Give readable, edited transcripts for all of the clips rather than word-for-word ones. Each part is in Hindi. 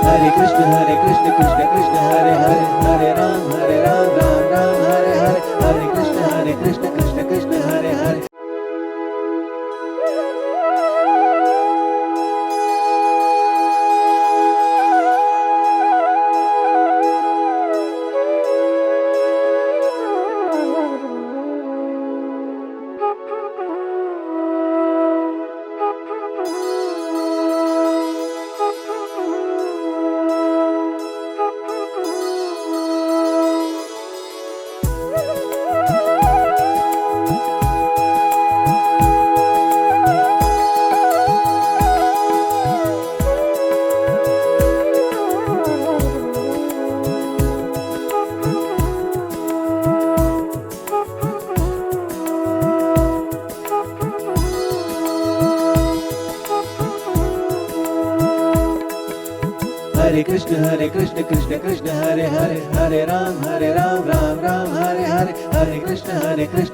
हरे कृष्ण कृष्ण कृष्ण हरे हरे, हरे राम राम राम हरे हरे, हरे कृष्ण कृष्ण कृष्ण हरे हरे। हरे कृष्ण कृष्ण कृष्ण हरे हरे, हरे राम राम राम हरे हरे, हरे कृष्ण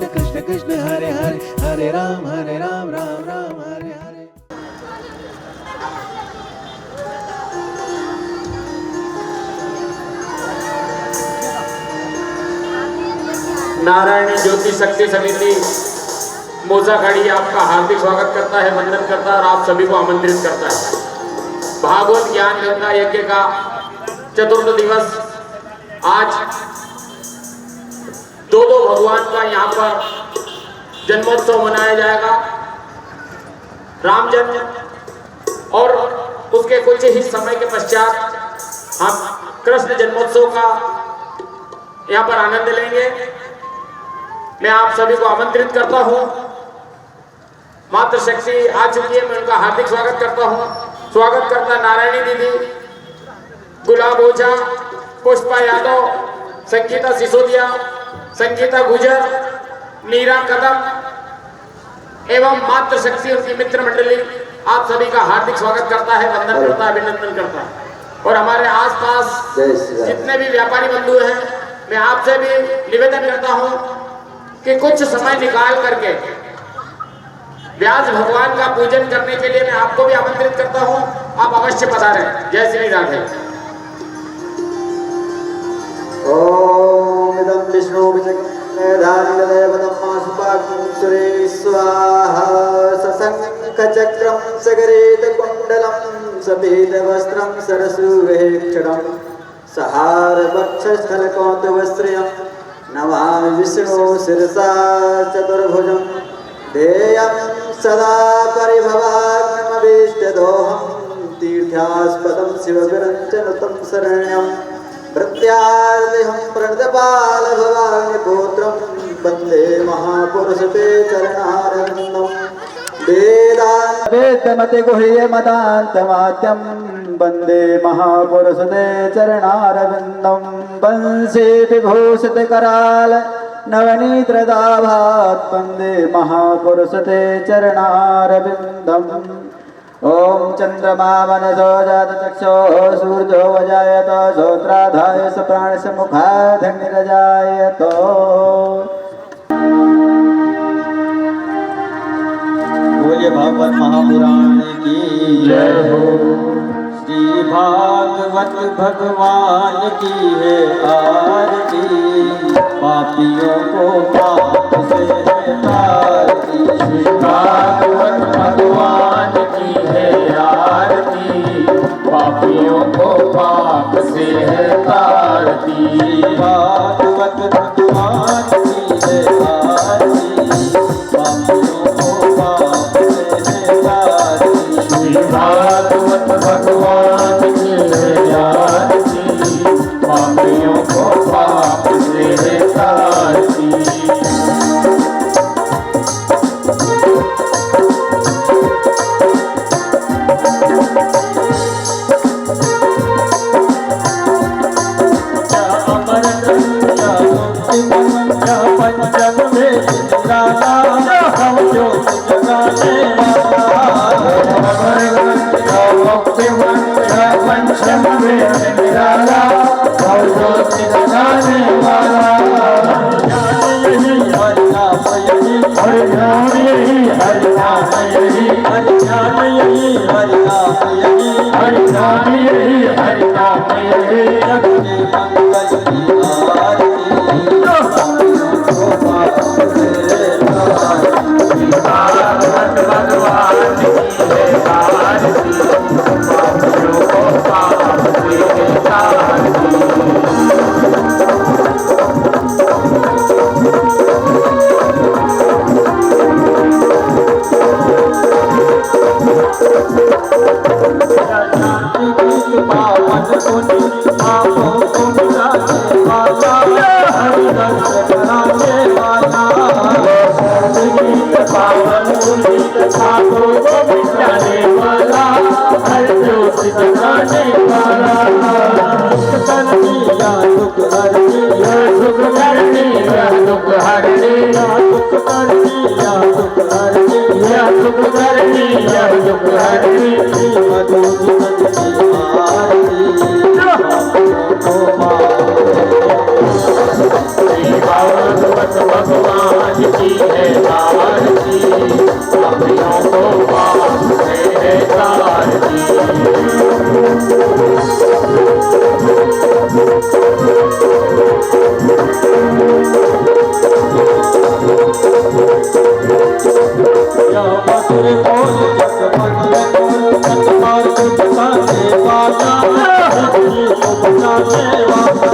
कृष्ण कृष्ण हरे हरे, हरे राम राम राम हरे हरे। नारायणी ज्योति शक्ति समिति मोजाखाड़ी आपका हार्दिक स्वागत करता है, वंदन करता है और आप सभी को आमंत्रित करता है। भागवत ज्ञान गंगा यज्ञ का चतुर्थ दिवस आज दो भगवान का यहाँ पर जन्मोत्सव मनाया जाएगा। राम जन्म और उसके कुछ ही समय के पश्चात हम कृष्ण जन्मोत्सव का यहाँ पर आनंद लेंगे। मैं आप सभी को आमंत्रित करता हूँ। मातृशक्ति आ चुकी है, मैं उनका हार्दिक स्वागत करता हूँ। स्वागत करता नारायणी दीदी, गुलाब ओझा, पुष्पा यादव, संगीता सिसोदिया, संगीता गुजर, नीरा कदम एवं मातृशक्ति उनकी मित्र मंडली आप सभी का हार्दिक स्वागत करता है, वंदन करता है, अभिनंदन करता है। और हमारे आसपास जितने भी व्यापारी बंधु हैं, मैं आपसे भी निवेदन करता हूं कि कुछ समय निकाल करके व्यास भगवान का पूजन करने के लिए मैं आपको भी आमंत्रित करता हूं। आप अवश्य पधारें। जय श्री राधे। ओम इदं विष्णु विचक्रधारिदेवतम् सुरे स्वाहा। सशंख चक्रं सगरेत कुंडलं सफेद वस्त्रं सरसूहेक्षणं सहार वक्षस्थल कौतुकश्रियं नमामि विष्णु शिरसा चतुर्भुजं ध्येयं सदा परिभवाग्निमभीष्टदोहं तीर्थास्पदं शिवविरञ्चनुतं शरण्यं प्रत्यार्तिहं प्रणतपालभवाग्निपुत्रं वन्दे महापुरुषते चरणारविन्दं वेदान्तवेदमति गुह्यमदान्तमाद्यं वन्दे महापुरुषते चरणारविन्दं वंशे विभूषितकराल नवनीत्रदाभात् वन्दे महापुरुषते चरणारविन्दम्। ओम चंद्रमा मनसो जातचक्षुः सूर्यो वजायत श्रोत्राधाय स प्राणस्य मुखादग्निरजायत। बोलिए भागवत महापुराण की जय हो। श्री भागवत भगवान की है आरती, पापियों को पाप से है तारती। श्री भागवत भगवान की है आरती, पापियों को पाप से है तारती। भागवत भगवान की है आरती, पापियों को पाप से है तारती। श्री भागवत भगवान की है आरती, पापियों को पाप से है तारती। हरि पुण्य पापों को मिटाने वाला हरि दर्श कराने वाला संगीत पावन पुनीत पापों को मिटाने वाला हर ज्योति जगाने वाला दुख करनी या दुख हरनी या सुख करनी या दुख हरनी या दुख करनी या दुख हरनी या सुख करनी या दुख हरनी मधु जीवन की आरती भागवत भगवान की है आरती सभियों को वास्ते है तारती या मधुर बोल जगमग बोल सतमार को बचाने वाला सभी को बचाने वाला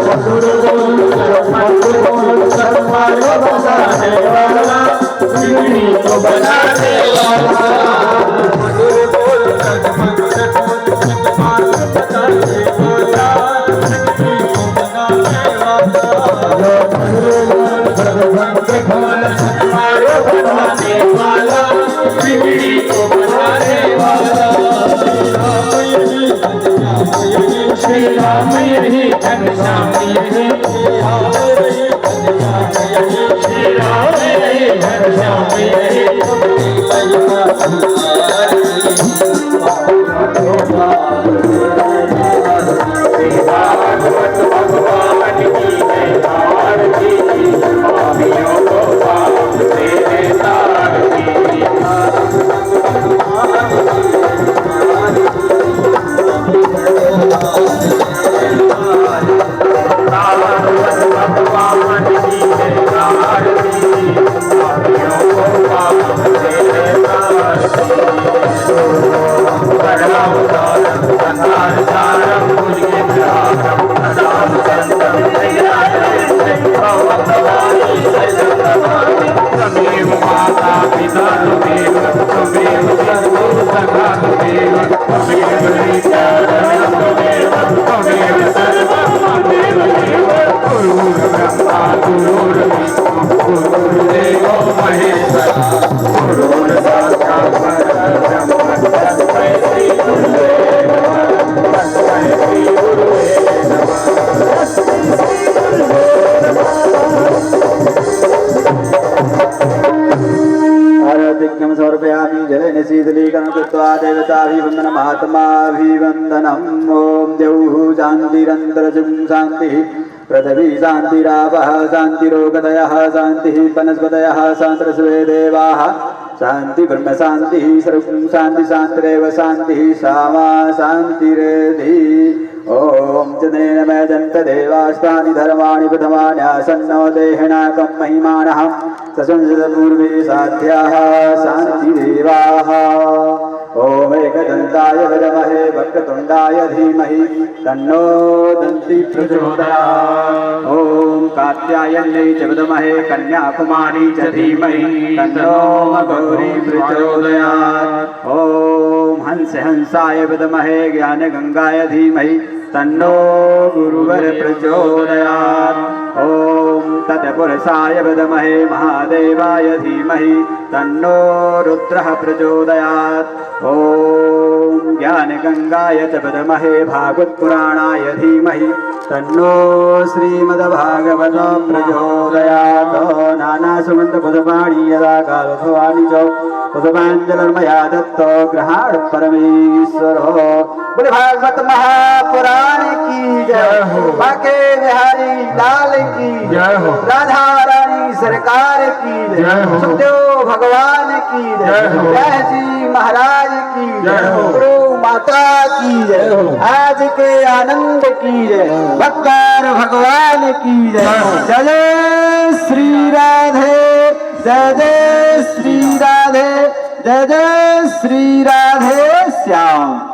मधुर बोल जगमग बोल सतमार को बचाने वाला सभी को बचाने वाला मधुर बोल जगमग बोल सतमार को बचाने वाला सभी को बचाने वाला मधुर बोल जगमग बोल सतमार को बचाने वाला बिगड़ी को बनाने वाला श्री राम यही घनश्याम यही श्री राम यही घनश्याम यही भागवत भगवान की है आरती पापियों को वास्ते है तारती भागवत भगवान की है आरती पापियों को वास्ते है तारती करुणावतारम कथाचारम मुझे प्रहारम प्रदान संतम तमेव माता पिता तुमेव तुमेव बंधु सखा तुमेव तुमेव विचारणं तुमेव तुमेव सर्वं त्वमेव देव गुरुर्ब्रह्मा गुरुर्विष्णु गुरुर्देवो महेश्वरः गुरुर्साक्षात् परब्रह्म तस्मै श्री गुरुवे नमः तस्मै श्री गुरुवे नमः आराधिक्यं समर्पयामि जलेन शीतलीकरणं कृत्वा देवताभिवन्दनमात्माभिवन्दनम् ॐ द्यौः शान्तिरन्तरजं शान्तिः पृथिवी शान्तिरापः शान्तिरोगतयः शान्तिः वनस्पतयः शान्तिरस्वे देवाः शान्ति ब्रह्म शान्तिः सर्वं शान्ति शान्तिरेव शान्तिः सामा शान्तिरेधि ॐ चन्द्रेण मयजन्त देवास्तानि धर्माणि प्रथमान्यासन्नो देहिनाकं महिमानः ससंसदपूर्वे साध्याः शान्तिदेवाः ॐ एकदन्ताय विद्महे वक्रतुण्डाय धीमहि तन्नो दन्ति प्रचोदयात् ॐ कात्यायन्यै च विद्महे कन्याकुमारी च धीमहि तन्नो गौरी प्रचोदयात् ॐ हंसाय विद्महे ज्ञानगङ्गाय धीमहि तन्नो गुरुवर प्रचोदयात् ॐ तत्पुरुषाय विद्महे महादेवाय धीमहि तन्नो रुद्रः प्रचोदयात् ॐ ज्ञानगङ्गाय च विद्महे भागवतपुराणाय धीमहि तन्नो श्रीमद्भागवत प्रचोदयात् नानासुगन्धपुष्पाणि यदा कालध्वनि च पुष्पाञ्जलिर्मया दत्तो गृहाण परमेश्वरो बोले भागवत महापुराण की जय हो बाके बिहारी लाल की जय हो राधा रानी सरकार की जय हो सुखदेव भगवान की जय हो जय जी महाराज की जय हो गुरु माता की जय हो आज के आनंद की जय भक्तार भगवान की जय जय जय श्री राधे जय जय श्री राधे जय जय श्री राधे श्याम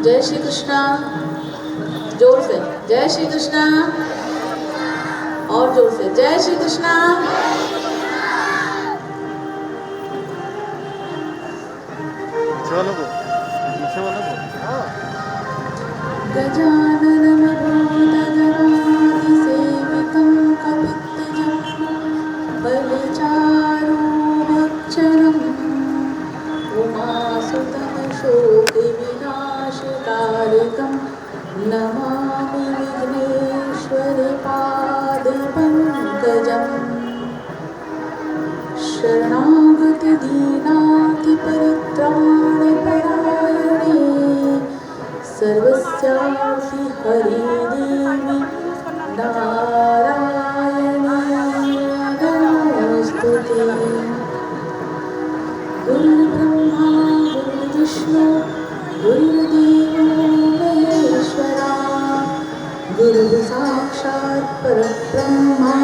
जय श्री कृष्णा। जोर से जय श्री कृष्णा। और जोर से जय श्री कृष्णा। गजाननं भूतगणाधिसेवितं कपित्थजं बलचारुभक्षणम् उमासुतं शोकविनाशकारकं नमामि विघ्नेश्वरपादपङ्कजम् शरणागतदीनातिपरित्राणपरायणे सर्वस्यार्ति हरिदेवी नारायणी नमोस्तुते। गुरुर्ब्रह्मा गुरुर्विष्णु गुरुर्देवो महेश्वरा गुरुः साक्षात् परब्रह्मा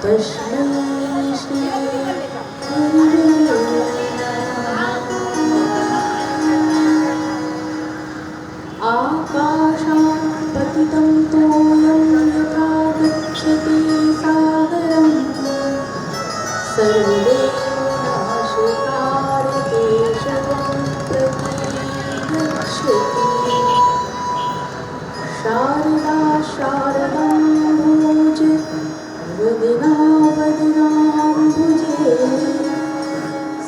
तस्मै श्री गुरुवे आकाशात् पतितं तोयं यथा गच्छति सागरं सर्वे नाशकारकेशवं प्रति गच्छति शारदा शारदां भुजे वदना वदनाम्बुजे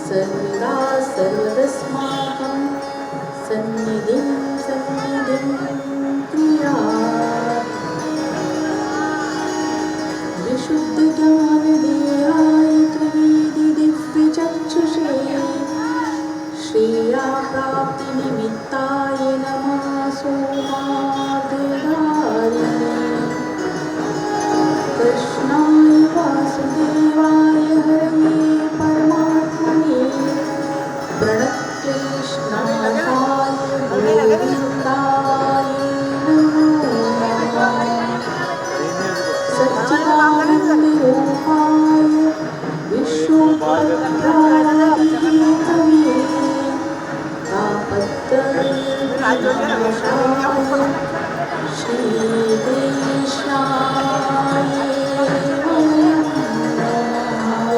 सर्वदा सर्वदस्माकं सन्निधिं सन्निधिं कुर्यात्। विशुद्धज्ञानदेहाय त्रिवेदिदिव्यचक्षुषे श्रेया प्राप्तिनिमित्ताय नमः सोमार्गदारिणे कृष्णाय वासुदेवाय हरये परमात्मने प्रणतक्लेशनाशाय गोविन्दाय नमो नमः सच्चिदानन्दरूपाय विश्वोपद्रवादिहेतवे तापत्रयविनाशाय श्रीकृष्णाय वयं नमः।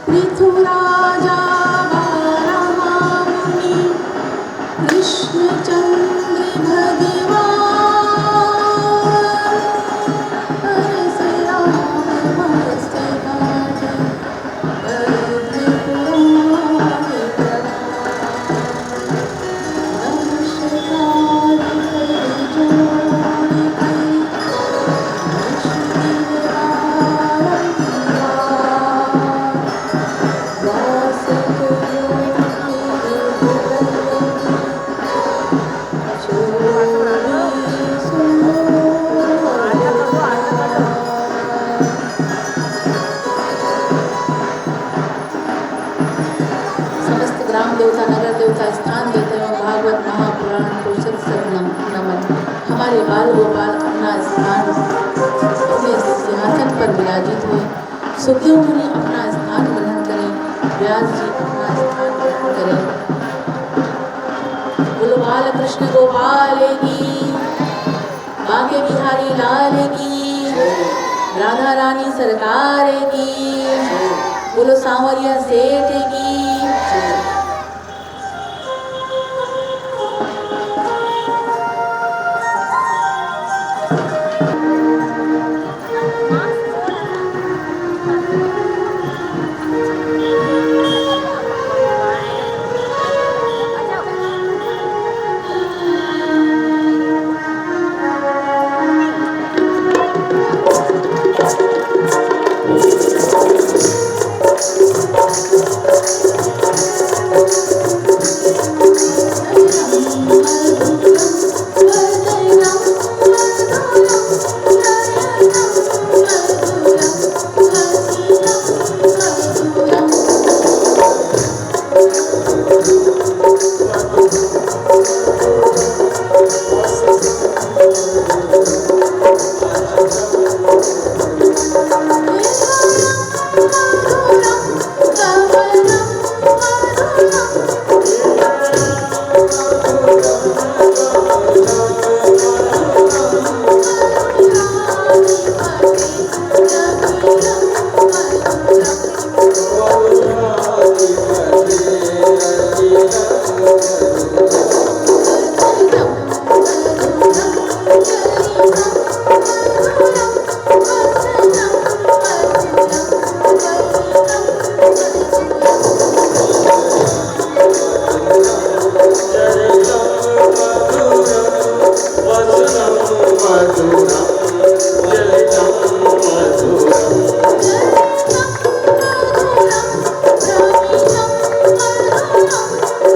पृथुराजा बारहामुनि कृष्णचन्द्र भगवान् परशुराम नमस्ते काटे पुराणे नमस्कार समस्त ग्राम देवता नगर देवता स्थान देवता भागवत महापुराण को सत्संग नमन। हमारे बाल गोपाल अपना स्थान अपने सिंहासन पर विराजित हुए। सुखदेव मुनि अपना स्थान ग्रहण करें। व्यास जी अपना स्थान ग्रहण करें। बोलो बाल कृष्ण गोपाल की, बांके बिहारी लाल की, राधा रानी सरकार की, बोलो सांवरिया सेठ की।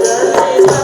Jai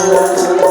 Hare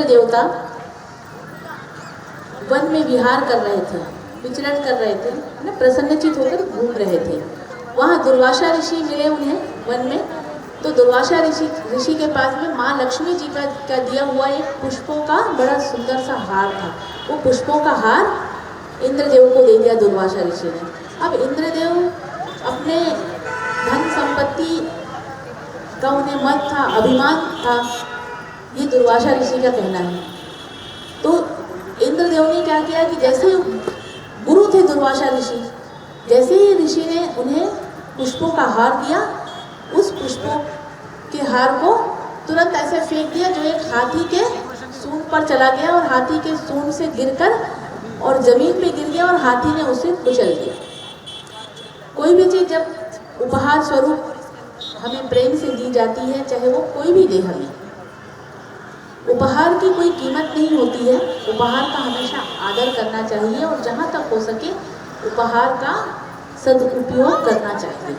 इंद्र देवता वन में विहार कर रहे थे, विचरण कर रहे थे, ना प्रसन्नचित होकर घूम रहे थे। वहाँ दुर्वासा ऋषि मिले उन्हें वन में। तो दुर्वासा ऋषि के पास में माँ लक्ष्मी जी का दिया हुआ एक पुष्पों का बड़ा सुंदर सा हार था। वो पुष्पों का हार इंद्रदेव को दे दिया दुर्वासा ऋषि ने। अब इंद्रदेव अपने धन संपत्ति का उन्हें मत था, अभिमान था, ये दुर्वासा ऋषि का कहना है। तो इंद्रदेव ने क्या किया कि जैसे गुरु थे दुर्वासा ऋषि, जैसे ही ऋषि ने उन्हें पुष्पों का हार दिया, उस पुष्पों के हार को तुरंत ऐसे फेंक दिया जो एक हाथी के सूंड पर चला गया और हाथी के सूंड से गिरकर और जमीन पे गिर गया और हाथी ने उसे कुचल दिया। कोई भी चीज़ जब उपहार स्वरूप हमें प्रेम से दी जाती है, चाहे वो कोई भी दे हमें, उपहार की कोई कीमत नहीं होती है। उपहार का हमेशा आदर करना चाहिए और जहाँ तक हो सके उपहार का सदुपयोग करना चाहिए।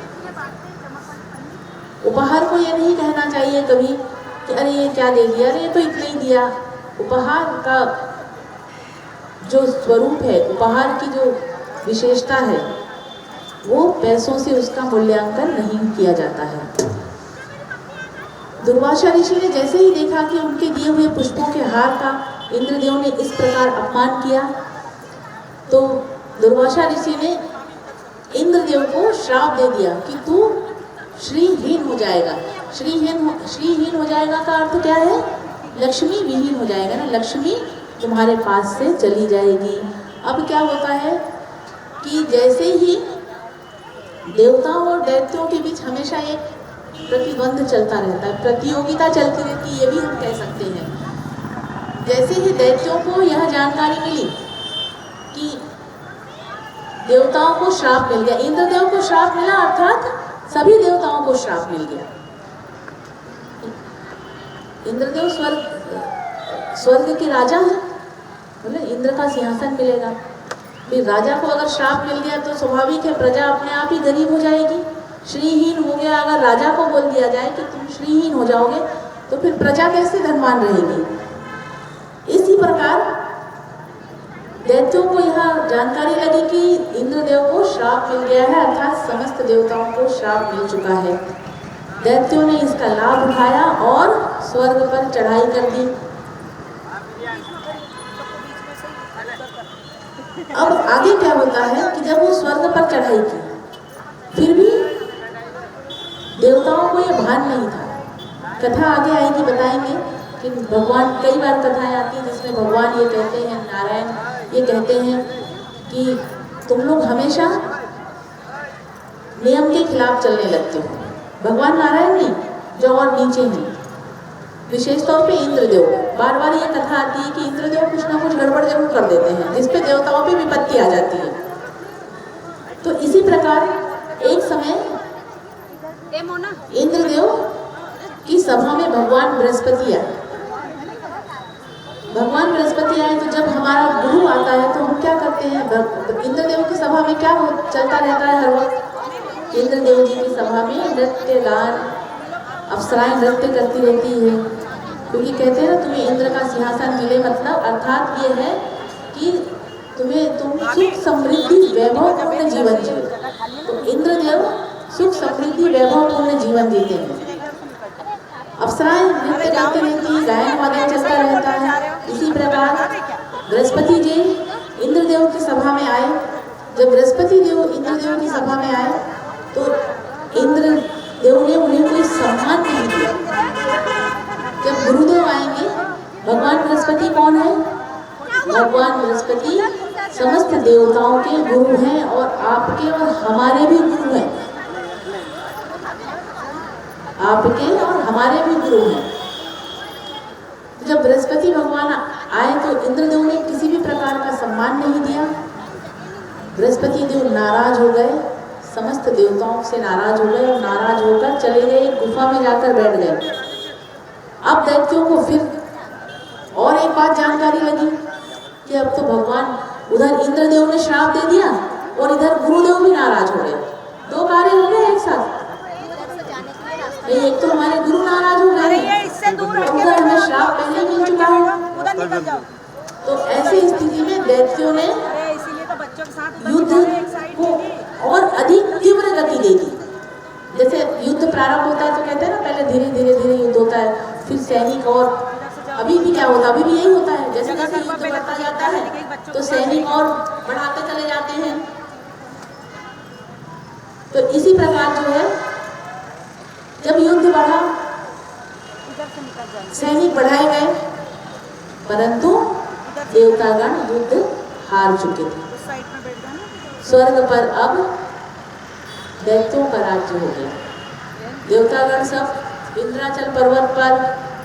उपहार को ये नहीं कहना चाहिए कभी कि अरे ये क्या दे दिया, अरे ये तो इतना ही दिया। उपहार का जो स्वरूप है, उपहार की जो विशेषता है, वो पैसों से उसका मूल्यांकन नहीं किया जाता है। दुर्वासा ऋषि ने जैसे ही देखा कि उनके दिए हुए पुष्पों के हार का इंद्रदेव ने इस प्रकार अपमान किया, तो दुर्वासा ऋषि ने इंद्रदेव को श्राप दे दिया कि तू श्रीहीन हो जाएगा। श्रीहीन हो जाएगा का अर्थ क्या है? लक्ष्मी विहीन हो जाएगा ना, लक्ष्मी तुम्हारे पास से चली जाएगी। अब क्या होता है कि जैसे ही देवताओं और दैत्यों के बीच हमेशा एक प्रतिबंध चलता रहता है, प्रतियोगिता चलती रहती है, ये भी हम कह सकते हैं। जैसे ही दैत्यों को यह जानकारी मिली कि देवताओं को श्राप मिल गया, इंद्रदेव को श्राप मिला, अर्थात सभी देवताओं को श्राप मिल गया। इंद्रदेव स्वर्ग के राजा हैं, बोले इंद्र का सिंहासन मिलेगा। फिर राजा को अगर श्राप मिल गया तो स्वाभाविक है प्रजा अपने आप ही गरीब हो जाएगी। श्रीहीन हो गया, अगर राजा को बोल दिया जाए कि तुम श्रीहीन हो जाओगे तो फिर प्रजा कैसे धनवान रहेगी। इसी प्रकार दैत्यों को यह जानकारी लगी कि इंद्रदेव को श्राप मिल गया है, अर्थात समस्त देवताओं को श्राप मिल चुका है। दैत्यों ने इसका लाभ उठाया और स्वर्ग पर चढ़ाई कर दी। अब आगे क्या होता है कि जब वो स्वर्ग पर चढ़ाई की, फिर भी देवताओं को ये भान नहीं था। कथा आगे आएगी, बताएंगे कि भगवान, कई बार कथाएं आती हैं जिसमें भगवान ये कहते हैं, नारायण ये कहते हैं कि तुम लोग हमेशा नियम के खिलाफ चलने लगते हो। भगवान नारायण नहीं, जो और नीचे हैं, विशेष तौर पे इंद्रदेव। बार बार ये कथा आती है कि इंद्रदेव कुछ ना कुछ गड़बड़ जरूर कर देते हैं, जिसपे देवताओं पे विपत्ति आ जाती है। तो इसी प्रकार एक समय इंद्रदेव की सभा में भगवान बृहस्पति आए। भगवान बृहस्पति आए तो जब हमारा गुरु आता है तो हम क्या करते हैं, इंद्रदेव की सभा में क्या चलता रहता है हर वक्त? इंद्रदेव जी की सभा में नृत्य गान, अप्सराएं नृत्य करती रहती है, क्योंकि कहते हैं ना तुम्हें इंद्र का सिंहासन मिले, मतलब अर्थात ये है कि तुम सुख समृद्धि वैभवपूर्ण जीवन जियो। तो इंद्रदेव सुख समृद्धि वैभवपूर्ण जीवन जीते हैं। अप्सराएं नृत्य करती रहती है, गायन वादन चलता रहता है। इसी प्रकार बृहस्पति जी इंद्रदेव की सभा में आए। जब बृहस्पति देव इंद्रदेव की सभा में आए तो इंद्रदेव ने उन्हें कोई सम्मान नहीं दिया। जब गुरुदेव आएंगे, भगवान बृहस्पति कौन है? भगवान बृहस्पति समस्त देवताओं के गुरु हैं और आपके और हमारे भी गुरु हैं। आपके और हमारे भी गुरु हैं। जब बृहस्पति भगवान आए तो इंद्रदेव ने किसी भी प्रकार का सम्मान नहीं दिया। बृहस्पति देव नाराज हो गए, समस्त देवताओं से नाराज हो गए और नाराज होकर चले गए, एक गुफा में जाकर बैठ गए। अब दैत्यों को फिर और एक बात जानकारी लगी कि अब तो भगवान, उधर इंद्रदेव ने श्राप दे दिया और इधर गुरुदेव भी नाराज हो गए। दो कार्य हो गए एक साथ। एक तो हमारे गुरु नाराज हो गए, उधर हमें श्राप पहले मिल चुका है। तो ऐसी स्थिति में दैत्यों ने युद्ध को और अधिक तीव्र गति दे दी। जैसे युद्ध प्रारंभ होता है तो कहते हैं ना, पहले धीरे धीरे धीरे युद्ध होता है, फिर सैनिक, और अभी भी क्या होता है, अभी भी यही होता है, जैसे जैसे युद्ध बढ़ता जाता है तो सैनिक और बढ़ाते चले जाते हैं। तो इसी प्रकार जो है, जब युद्ध बढ़ा, सैनिक बढ़ाए गए, परंतु देवतागण युद्ध हार चुके थे। स्वर्ग पर अब दैत्यों का राज्य हो गया। देवतागण सब इंद्राचल पर्वत पर,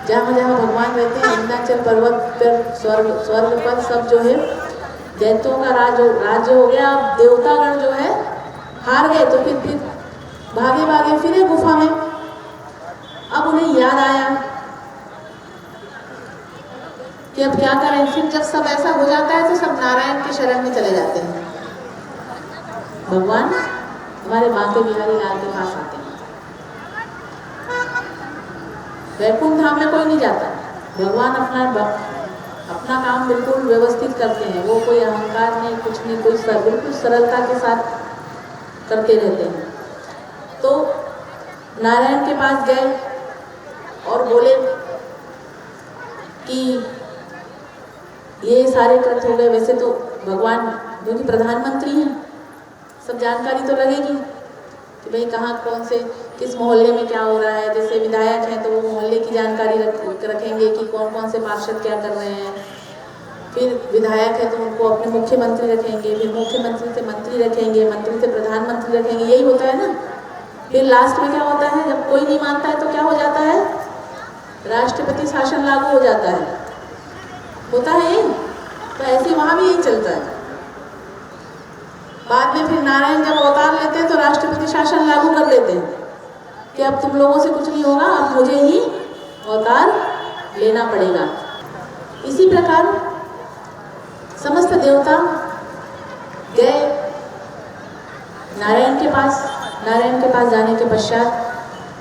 जहाँ जहाँ भगवान रहते हैं, इंद्राचल पर्वत पर, स्वर्ग पर सब जो है दैत्यों का राज्य हो गया। अब देवतागण जो है हार गए, तो फिर भागे भागे फिरे गुफा में। अब उन्हें याद आया कि अब क्या करें। फिर जब सब ऐसा हो जाता है तो सब नारायण के शरण में चले जाते हैं। भगवान हमारे बांके बिहारी लाल के पास आते हैं। वैकुंठ धाम में कोई नहीं जाता, भगवान अपना काम बिल्कुल व्यवस्थित करते हैं। वो कोई अहंकार नहीं, कुछ नहीं, कोई बिल्कुल सरलता के साथ करते रहते हैं। तो नारायण के पास गए और बोले कि ये सारे कृत्य हो गए। वैसे तो भगवान जो कि प्रधानमंत्री हैं, सब जानकारी तो लगेगी कि भाई कहाँ कौन से किस मोहल्ले में क्या हो रहा है। जैसे विधायक हैं तो वो मोहल्ले की जानकारी रखेंगे कि कौन कौन से पार्षद क्या कर रहे हैं। फिर विधायक है तो उनको अपने मुख्यमंत्री रखेंगे, फिर मुख्यमंत्री से मंत्री रखेंगे, मंत्री से प्रधानमंत्री रखेंगे, यही होता है ना। फिर लास्ट में क्या होता है, जब कोई नहीं मानता है तो क्या हो जाता है, राष्ट्रपति शासन लागू हो जाता है, होता है यही। तो ऐसे वहाँ भी यही चलता है। बाद में फिर नारायण जब अवतार लेते हैं तो राष्ट्रपति शासन लागू कर देते हैं कि अब तुम लोगों से कुछ नहीं होगा, अब मुझे ही अवतार लेना पड़ेगा। इसी प्रकार समस्त देवता गए नारायण के पास। नारायण के पास जाने के पश्चात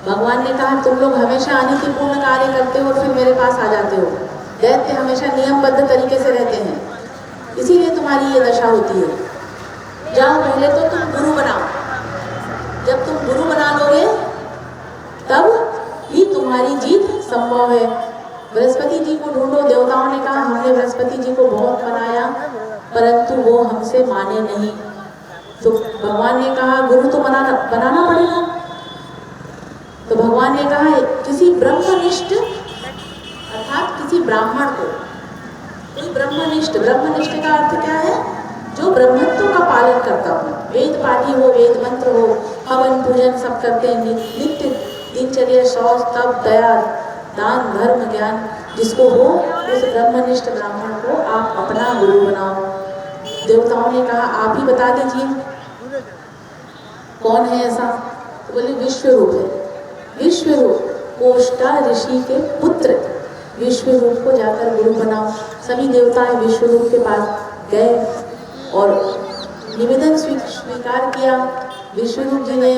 भगवान ने कहा, तुम लोग हमेशा अनीतिपूर्ण कार्य करते हो और फिर मेरे पास आ जाते हो। दैत्य हमेशा नियमबद्ध तरीके से रहते हैं, इसीलिए तुम्हारी ये दशा होती है। जाओ, पहले तो तुम गुरु बनाओ। जब तुम गुरु बना लोगे तब ही तुम्हारी जीत संभव है। बृहस्पति जी को ढूंढो। देवताओं ने कहा, हमने बृहस्पति जी को बहुत मनाया परंतु वो हमसे माने नहीं। तो भगवान ने कहा, गुरु तो बनाना पड़ेगा। तो भगवान ने कहा, किसी ब्रह्मनिष्ठ अर्थात किसी ब्राह्मण को, कोई ब्रह्मनिष्ठ, ब्रह्मनिष्ठ का अर्थ क्या है, जो ब्रह्मत्व का पालन करता हो, वेद पाठी हो, वेद मंत्र हो, हवन पूजन सब करते हैं, नित्य दिनचर्या, शौच, तप, दया, दान, धर्म, ज्ञान जिसको हो, उस ब्रह्मनिष्ठ ब्राह्मण को आप अपना गुरु बनाओ। देवताओं ने कहा, आप ही बता दीजिए कौन है ऐसा। तो बोले, विश्वरूप है। विश्वरूप कोष्टा ऋषि के पुत्र विश्वरूप को जाकर गुरु बनाओ। सभी देवताएं विश्वरूप के पास गए और निवेदन स्वीकार किया। विश्वरूप जी ने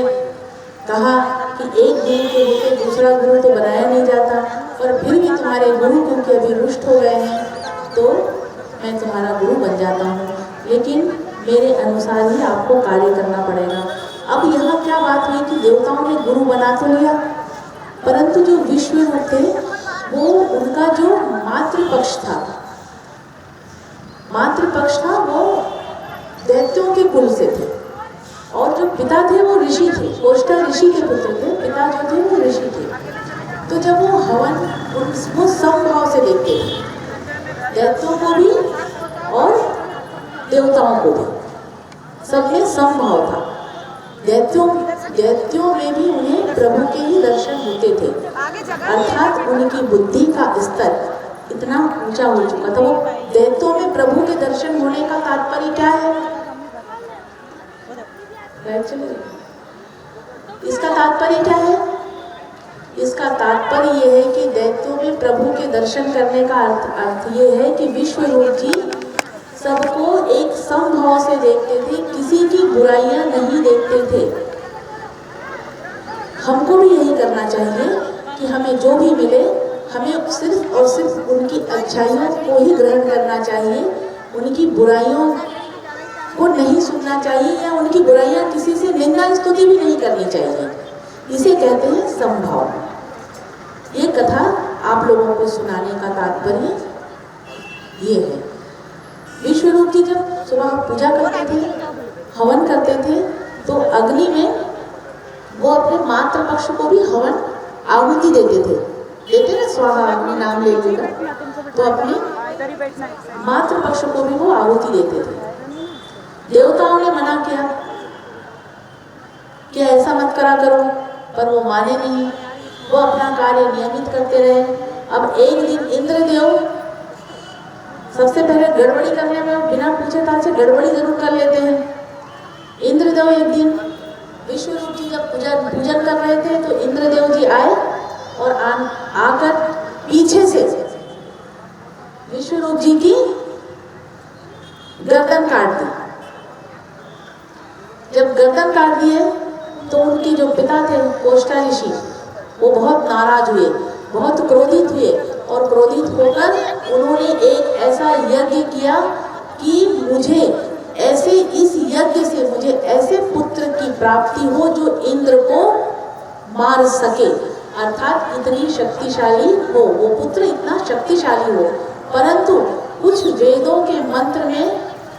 कहा कि एक गुरु के होते दूसरा गुरु तो बनाया नहीं जाता, पर फिर भी तुम्हारे गुरु क्योंकि अभी रुष्ट हो गए हैं तो मैं तुम्हारा गुरु बन जाता हूँ, लेकिन मेरे अनुसार ही आपको कार्य करना पड़ेगा। अब यहाँ क्या बात हुई कि देवताओं ने गुरु बना तो लिया, परंतु जो विश्वरूप थे वो उनका जो मातृपक्ष था वो दैत्यों के कुल से थे, और जो पिता थे वो ऋषि थे, कोष्टा ऋषि के पुत्र थे, पिता जो थे वो ऋषि थे। तो जब वो हवन वो समभाव से देखते थे, दैत्यों को भी और देवताओं को भी, सब में समभाव था। दैत्यों में भी उन्हें प्रभु के ही दर्शन होते थे, अर्थात उनकी बुद्धि का स्तर इतना ऊंचा हो चुका था। वो दैत्यों में प्रभु के दर्शन होने का तात्पर्य क्या है, इसका तात्पर्य क्या है? इसका तात्पर्य यह है कि दैत्यों में प्रभु के दर्शन करने का अर्थ ये है कि विश्वरूप जी सबको एक समभाव से देखते थे, किसी की बुराइयां नहीं देखते थे। हमको भी यही करना चाहिए कि हमें जो भी मिले हमें सिर्फ और सिर्फ उनकी अच्छाइयों को ही ग्रहण करना चाहिए, उनकी बुराइयों को नहीं सुनना चाहिए या उनकी बुराइयां किसी से निंदा स्तुति भी नहीं करनी चाहिए। इसे कहते हैं समभाव। ये कथा आप लोगों को सुनाने का तात्पर्य ये है। विश्वरूप जी जब सुबह पूजा करते थे, हवन करते थे, तो अग्नि में वो अपने मातृ पक्ष को भी हवन आहुति देते ना, स्वाहा अग्नि नाम ले लेकर, तो अपने मातृ पक्ष को भी वो आहुति देते थे। देवताओं ने मना किया कि ऐसा मत करा करो, पर वो माने नहीं, वो अपना कार्य नियमित करते रहे। अब एक दिन इंद्रदेव सबसे पहले गड़बड़ी करने में बिना पूछे ताछे गड़बड़ी जरूर कर लेते हैं। इंद्रदेव एक दिन विश्वरूप जी जब पूजन कर रहे थे, तो इंद्रदेव जी आए और आकर पीछे से विश्वरूप जी की गर्दन काट दी। जब गर्दन काट दिए तो उनके जो पिता थे कोष्ठा ऋषि, वो बहुत नाराज हुए, बहुत क्रोधित हुए, और क्रोधित होकर उन्होंने एक ऐसा यज्ञ किया कि मुझे ऐसे इस यज्ञ से मुझे ऐसे पुत्र की प्राप्ति हो जो इंद्र को मार सके, अर्थात इतनी शक्तिशाली हो, वो पुत्र इतना शक्तिशाली हो। परंतु कुछ वेदों के मंत्र में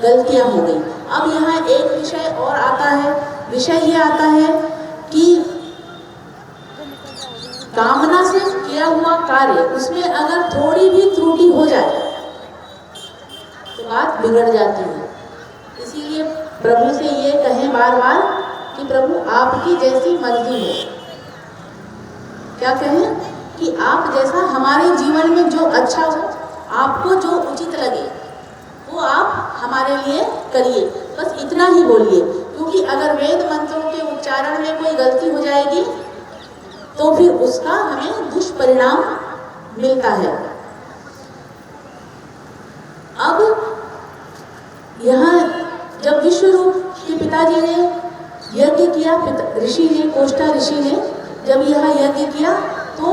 गलतियां हो गई। अब यहाँ एक विषय और आता है, विषय ये आता है कि कामना से किया हुआ कार्य, उसमें अगर थोड़ी भी त्रुटि हो जाए तो बात बिगड़ जाती है। इसीलिए प्रभु से ये कहें बार बार कि प्रभु आपकी जैसी मर्जी हो। क्या कहें कि आप जैसा हमारे जीवन में जो अच्छा हो, आपको जो उचित लगे वो आप हमारे लिए करिए, बस इतना ही बोलिए। क्योंकि अगर वेद मंत्रों के उच्चारण में कोई गलती हो जाएगी तो फिर उसका हमें दुष्परिणाम मिलता है। अब यहाँ जब विश्वरूप के पिताजी ने यज्ञ किया, ऋषि ने, कोष्ठा ऋषि ने जब यह यज्ञ किया, तो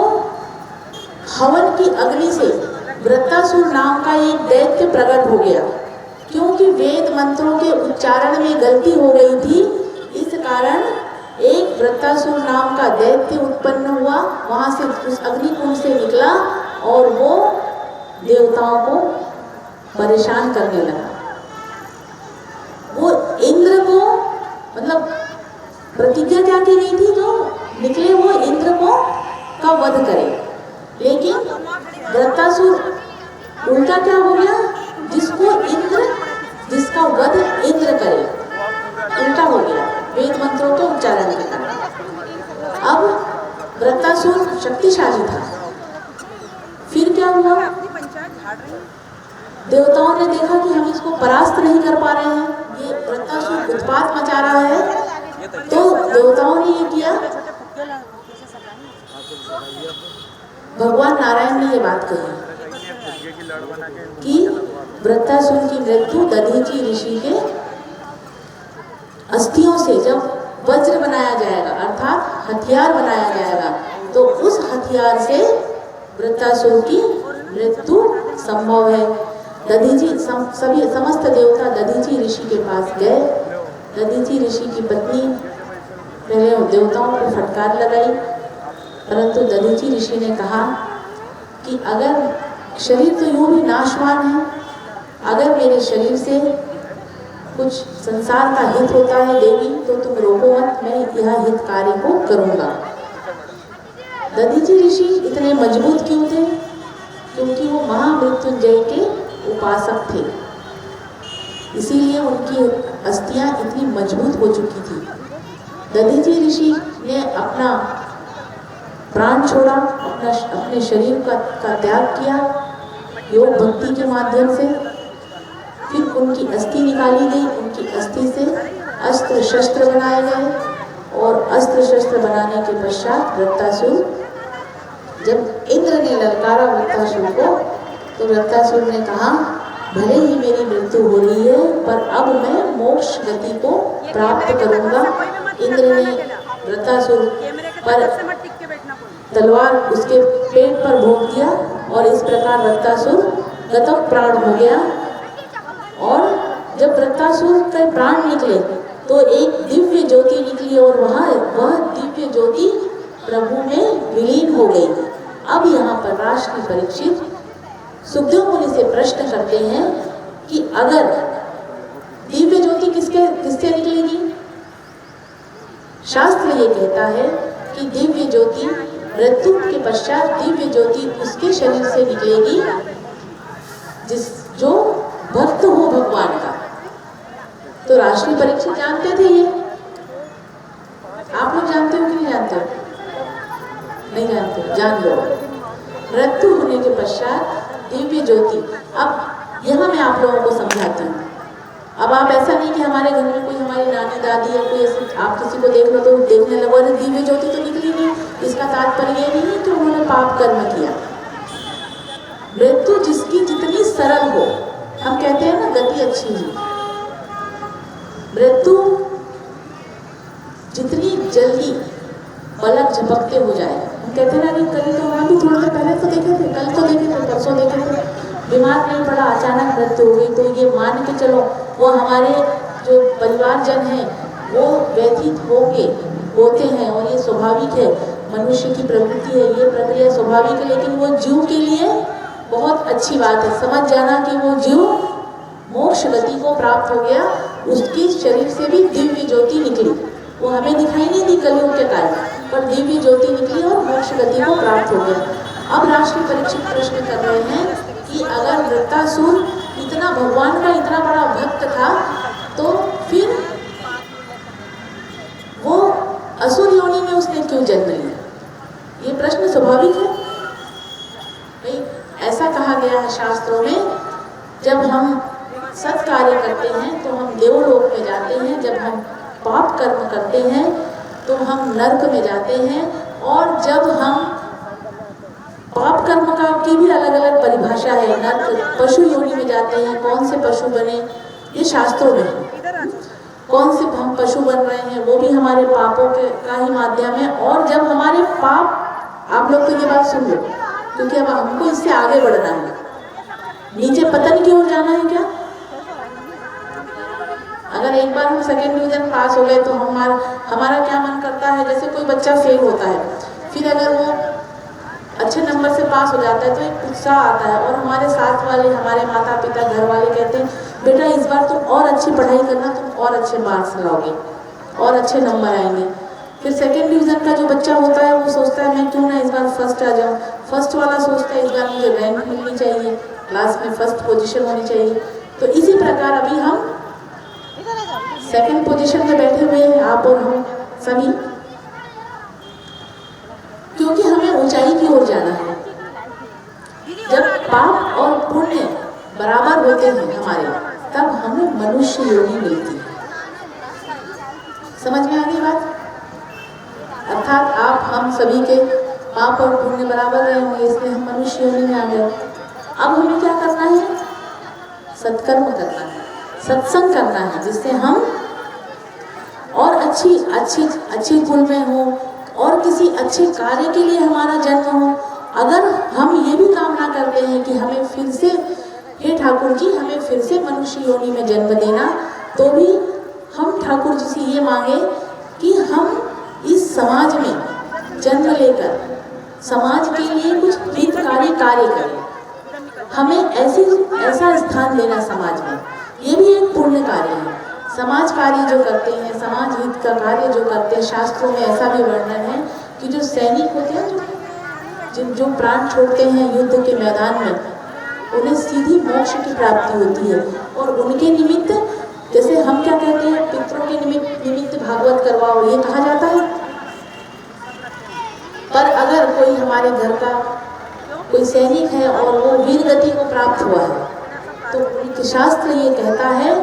हवन की अग्नि से वृत्तासुर नाम का एक दैत्य प्रकट हो गया। क्योंकि वेद मंत्रों के उच्चारण में गलती हो गई थी, इस कारण एक वृत्तासुर नाम का दैत्य उत्पन्न हुआ, वहां से उस अग्निकुंड से निकला और वो देवताओं को परेशान करने लगा। वो इंद्र को, मतलब प्रतिज्ञा क्या की गई थी, जो निकले वो इंद्र को का वध करे, लेकिन वृत्तासुर उल्टा क्या हो गया, जिसका वध इंद्र करे, उल्टा हो गया वेद मंत्रों के उच्चारण के कारण। अब वृत्तासुर शक्तिशाली था, फिर क्या हुआ, देवताओं ने देखा कि हम इसको परास्त नहीं कर पा रहे हैं, ये वृत्तासुर उत्पात मचा रहा है, तो देवताओं ने ये किया, भगवान नारायण ने ये बात कही कि वृत्तासुर की मृत्यु दधीचि ऋषि के अस्थियों से जब वज्र बनाया जाएगा, अर्थात हथियार बनाया जाएगा, तो उस हथियार से वृत्तासुर की मृत्यु संभव है। दधीचि समस्त देवता दधीचि ऋषि के पास गए। दधीचि ऋषि की पत्नी पहले देवताओं को फटकार लगाई, परंतु दधीचि ऋषि ने कहा कि अगर शरीर तो यूं भी नाशवान है, अगर मेरे शरीर से कुछ संसार का हित होता है देवी, तो तुम रोको मत, मैं यह हित कार्य को करूँगा। दधीचि ऋषि इतने मजबूत क्यों थे? क्योंकि वो महामृत्युंजय के उपासक थे, इसीलिए उनकी अस्थियां इतनी मजबूत हो चुकी थी। दधीचि ऋषि ने अपना प्राण छोड़ा, अपने शरीर का त्याग किया योग भक्ति के माध्यम से। फिर उनकी अस्थि निकाली गई, उनकी अस्थि से अस्त्र शस्त्र बनाए गए और अस्त्र शस्त्र बनाने के पश्चात वृत्तासुर, जब इंद्र ने ललकारा वृत्तासुर को, तो वृत्तासुर ने कहा भले ही मेरी मृत्यु हो रही है, पर अब मैं मोक्ष गति को प्राप्त करूंगा। इंद्र ने वृत्तासुर पर तलवार उसके पेट पर भोंक दिया और इस प्रकार वृत्तासुर गतक प्राण हो गया। और जब वृत्तासुर के प्राण निकले तो एक दिव्य ज्योति निकली और वह दिव्य ज्योति प्रभु में विलीन हो गई। अब यहाँ पर राष्ट्रीय परीक्षित सुखदेव मुनि से प्रश्न करते हैं कि अगर दिव्य ज्योति किससे निकलेगी? शास्त्र ये कहता है कि दिव्य ज्योति मृत्यु के पश्चात दिव्य ज्योति उसके शरीर से निकलेगी जो भक्त हो भगवान का। तो राष्ट्रीय परीक्षित जानते थे ये? आप लोग जानते हो कि नहीं जानते हो? नहीं जानते, जान लो। मृत्यु होने के पश्चात दिव्य ज्योति। अब यहाँ मैं आप लोगों को समझाती हूँ। अब आप ऐसा नहीं कि हमारे घर में कोई हमारी नानी दादी या कोई ऐसे आप किसी को देख लो तो देखने लगो अरे दिव्य ज्योति तो निकली नहीं। इसका तात्पर्य ये नहीं है कि उन्होंने पाप कर्म किया। मृत्यु जिसकी जितनी सरल हो, हम कहते हैं ना गति अच्छी हुई, मृत्यु जितनी जल्दी पलक झपकते हो जाए। हम कहते हैं ना कि कल तो हम भी थोड़ी देर पहले तो देखे थे, कल तो देखे थे, परसों देखे थे, बीमार नहीं पड़ा, अचानक मृत्यु हो गई। तो ये मान के चलो वो हमारे जो परिवारजन हैं वो व्यथित होते हैं और ये स्वाभाविक है, मनुष्य की प्रवृत्ति है, ये प्रक्रिया स्वाभाविक है। लेकिन वो जीव के लिए बहुत अच्छी बात है। समझ जाना कि वो जीव मोक्ष गति को प्राप्त हो गया, उसके शरीर से भी दिव्य ज्योति निकली। वो हमें दिखाई नहीं दी कलियुग के कारण, पर दिव्य ज्योति निकली और मोक्ष गति को प्राप्त हो गया। अब राष्ट्रीय परीक्षित प्रश्न कर रहे हैं कि अगर वृत्तासुर इतना भगवान का इतना बड़ा भक्त था तो फिर वो असुर योनि में उसने क्यों जन्म लिया? ये प्रश्न स्वाभाविक है भाई। ऐसा कहा गया है शास्त्रों में, जब हम सत्कार्य करते हैं तो हम देवलोक में जाते हैं, जब हम पाप कर्म करते हैं तो हम नरक में जाते हैं, और जब हम पाप कर्म का की भी अलग अलग परिभाषा है। नरक पशु योनि में जाते हैं, कौन से पशु बने ये शास्त्रों में है। कौन से हम पशु बन रहे हैं वो भी हमारे पापों के का ही माध्यम है। और जब हमारे पाप, आप लोग तो ये बात सुन लो क्योंकि अब हमको इससे आगे बढ़ना है, नीचे पतन की ओर जाना है क्या? अगर एक बार हम सेकेंड डिवीजन पास हो गए तो हमारा क्या मन करता है, जैसे कोई बच्चा फेल होता है, फिर अगर वो अच्छे नंबर से पास हो जाता है तो एक उत्साह आता है, और हमारे साथ वाले, हमारे माता पिता, घर वाले कहते हैं बेटा इस बार तुम और अच्छी पढ़ाई करना, तुम और अच्छे मार्क्स लाओगे और अच्छे नंबर आएंगे। फिर सेकेंड डिवीजन का जो बच्चा होता है वो सोचता है मैं क्यों ना इस बार फर्स्ट आ जाऊँ। फर्स्ट वाला सोचता है इस बार मुझे रैंक मिलनी चाहिए, क्लास में फर्स्ट पोजीशन होनी चाहिए। तो इसी प्रकार अभी हम सेकेंड पोजीशन में बैठे हुए हैं, आप और हम सभी, क्योंकि हमें ऊंचाई की ओर जाना है। जब पाप और पुण्य बराबर होते हैं हमारे, तब हमें मनुष्य योनि मिलती है। समझ में आ गई बात? अर्थात आप हम सभी के पाप और पुण्य बराबर रहे होंगे, इसलिए हम मनुष्य योनि में आ गए। अब हमें क्या करना है? सत्कर्म करना है, सत्संग करना है, जिससे हम और अच्छी कुल में हो और किसी अच्छे कार्य के लिए हमारा जन्म हो। अगर हम ये भी कामना करते हैं कि हमें फिर से, हे ठाकुर जी हमें फिर से मनुष्य योनि में जन्म देना, तो भी हम ठाकुर जी से ये मांगे कि हम इस समाज में जन्म लेकर समाज के लिए कुछ हितकारी कार्य करें, हमें ऐसा स्थान देना समाज में। ये भी एक पुण्य कार्य है। समाज कार्य जो करते हैं, समाज हित का कार्य जो करते हैं, शास्त्रों में ऐसा भी वर्णन है कि जो सैनिक होते हैं, जो प्राण छोड़ते हैं युद्ध के मैदान में, उन्हें सीधी मोक्ष की प्राप्ति होती है। और उनके निमित्त, जैसे हम क्या कहते हैं, पितरों के निमित्त भागवत करवाओ, ये कहा जाता है। पर अगर कोई हमारे घर का कोई सैनिक है और वो वीर गति को प्राप्त हुआ है, तो उनके शास्त्र ये कहता है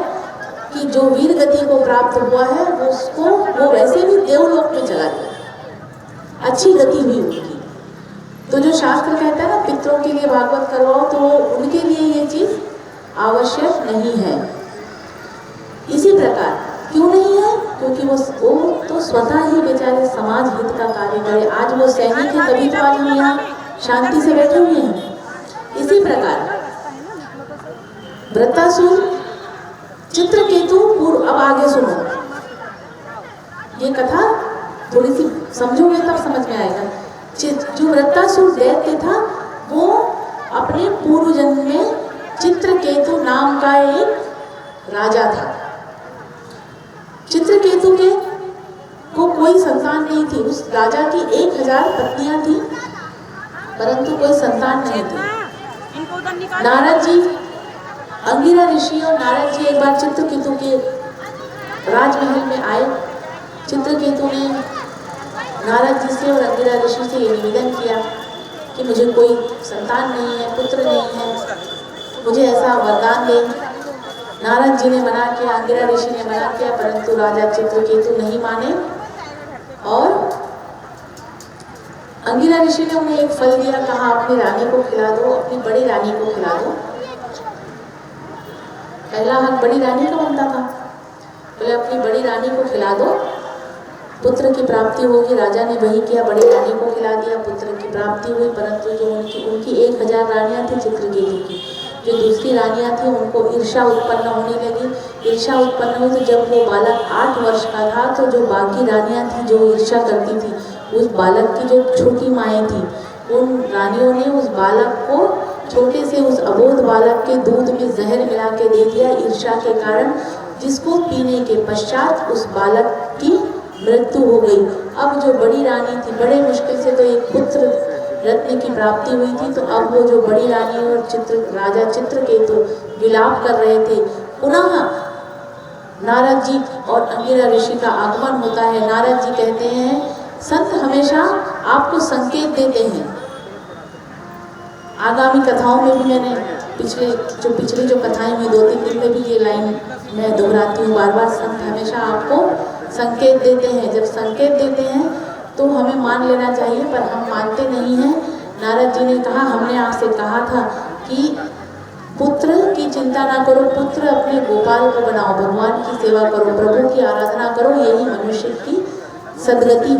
कि जो वीर गति को प्राप्त हुआ है वो वैसे भी देवलोक में चला गया, अच्छी गति हुई उनकी। तो जो शास्त्र कहता है ना पितरों के लिए भागवत करवाओ, तो उनके लिए ये चीज आवश्यक नहीं है। इसी प्रकार क्यों नहीं है? क्योंकि वो तो तो स्वतः ही बेचारे समाज हित का कार्य करे। आज वो सैनिक है, तभी तो आज हम यहाँ शांति से बैठे हुए हैं। इसी प्रकार वृत्तासुर, चित्रकेतु पूर्व, अब आगे सुनो, ये कथा थोड़ी सी समझोगे तब समझ में आएगा। जो वृत्तासुर दैत्य था वो अपने पूर्व जन्म में चित्रकेतु नाम का एक राजा था। चित्रकेतु के को कोई संतान नहीं थी। उस राजा की 1000 पत्नियां थी, परंतु कोई संतान नहीं थी। नारद जी, अंगिरा ऋषि और नारद जी एक बार चित्रकेतु के राजमहल में आए। चित्रकेतु ने नारद जी से और अंगिरा ऋषि से ये निवेदन किया कि मुझे कोई संतान नहीं है, पुत्र नहीं है, मुझे ऐसा वरदान दे। नारद जी ने मना किया, अंगिरा ऋषि ने मना किया, परंतु राजा चित्रकेतु नहीं माने और अंगिरा ऋषि ने उन्हें एक फल दिया। कहा अपनी रानी को खिला दो, अपनी बड़ी रानी को खिला दो। पहला हक बड़ी रानी का बनता था। बोले अपनी बड़ी रानी को खिला दो, पुत्र की प्राप्ति होगी। राजा ने वही किया, बड़ी रानी को खिला दिया, पुत्र की प्राप्ति हुई। परंतु जो उनकी 1000 रानियां थी चित्रकेतु की, जो दूसरी रानियां थी उनको ईर्ष्या उत्पन्न होने लगी। ईर्ष्या उत्पन्न हुई तो जब वो बालक 8 वर्ष का था तो जो बाकी रानियां थी जो ईर्ष्या करती थी, उस बालक की जो छोटी माएँ थी, उन रानियों ने उस बालक को, छोटे से उस अबोध बालक के दूध में जहर मिला के दे दिया ईर्ष्या के कारण, जिसको पीने के पश्चात उस बालक की मृत्यु हो गई। अब जो बड़ी रानी थी, बड़े मुश्किल से तो एक पुत्र रत्न की प्राप्ति हुई थी, तो अब वो जो बड़ी रानी और राजा चित्रकेतु विलाप कर रहे थे। पुनः नारद जी और अंगिरा ऋषि का आगमन होता है। नारद जी कहते हैं संत हमेशा आपको संकेत देते हैं। आगामी कथाओं में भी मैंने पिछली जो कथाएं हुई 2-3 दिन में भी ये लाइन मैं दोहराती हूँ बार बार। संत हमेशा आपको संकेत देते हैं। जब संकेत देते हैं तो हमें मान लेना चाहिए, पर हम मानते नहीं हैं। नारद जी ने कहा, हमने आपसे कहा था कि पुत्र की चिंता ना करो, पुत्र अपने गोपाल को बनाओ, भगवान की सेवा करो, प्रभु की आराधना करो, यही मनुष्य की सदगति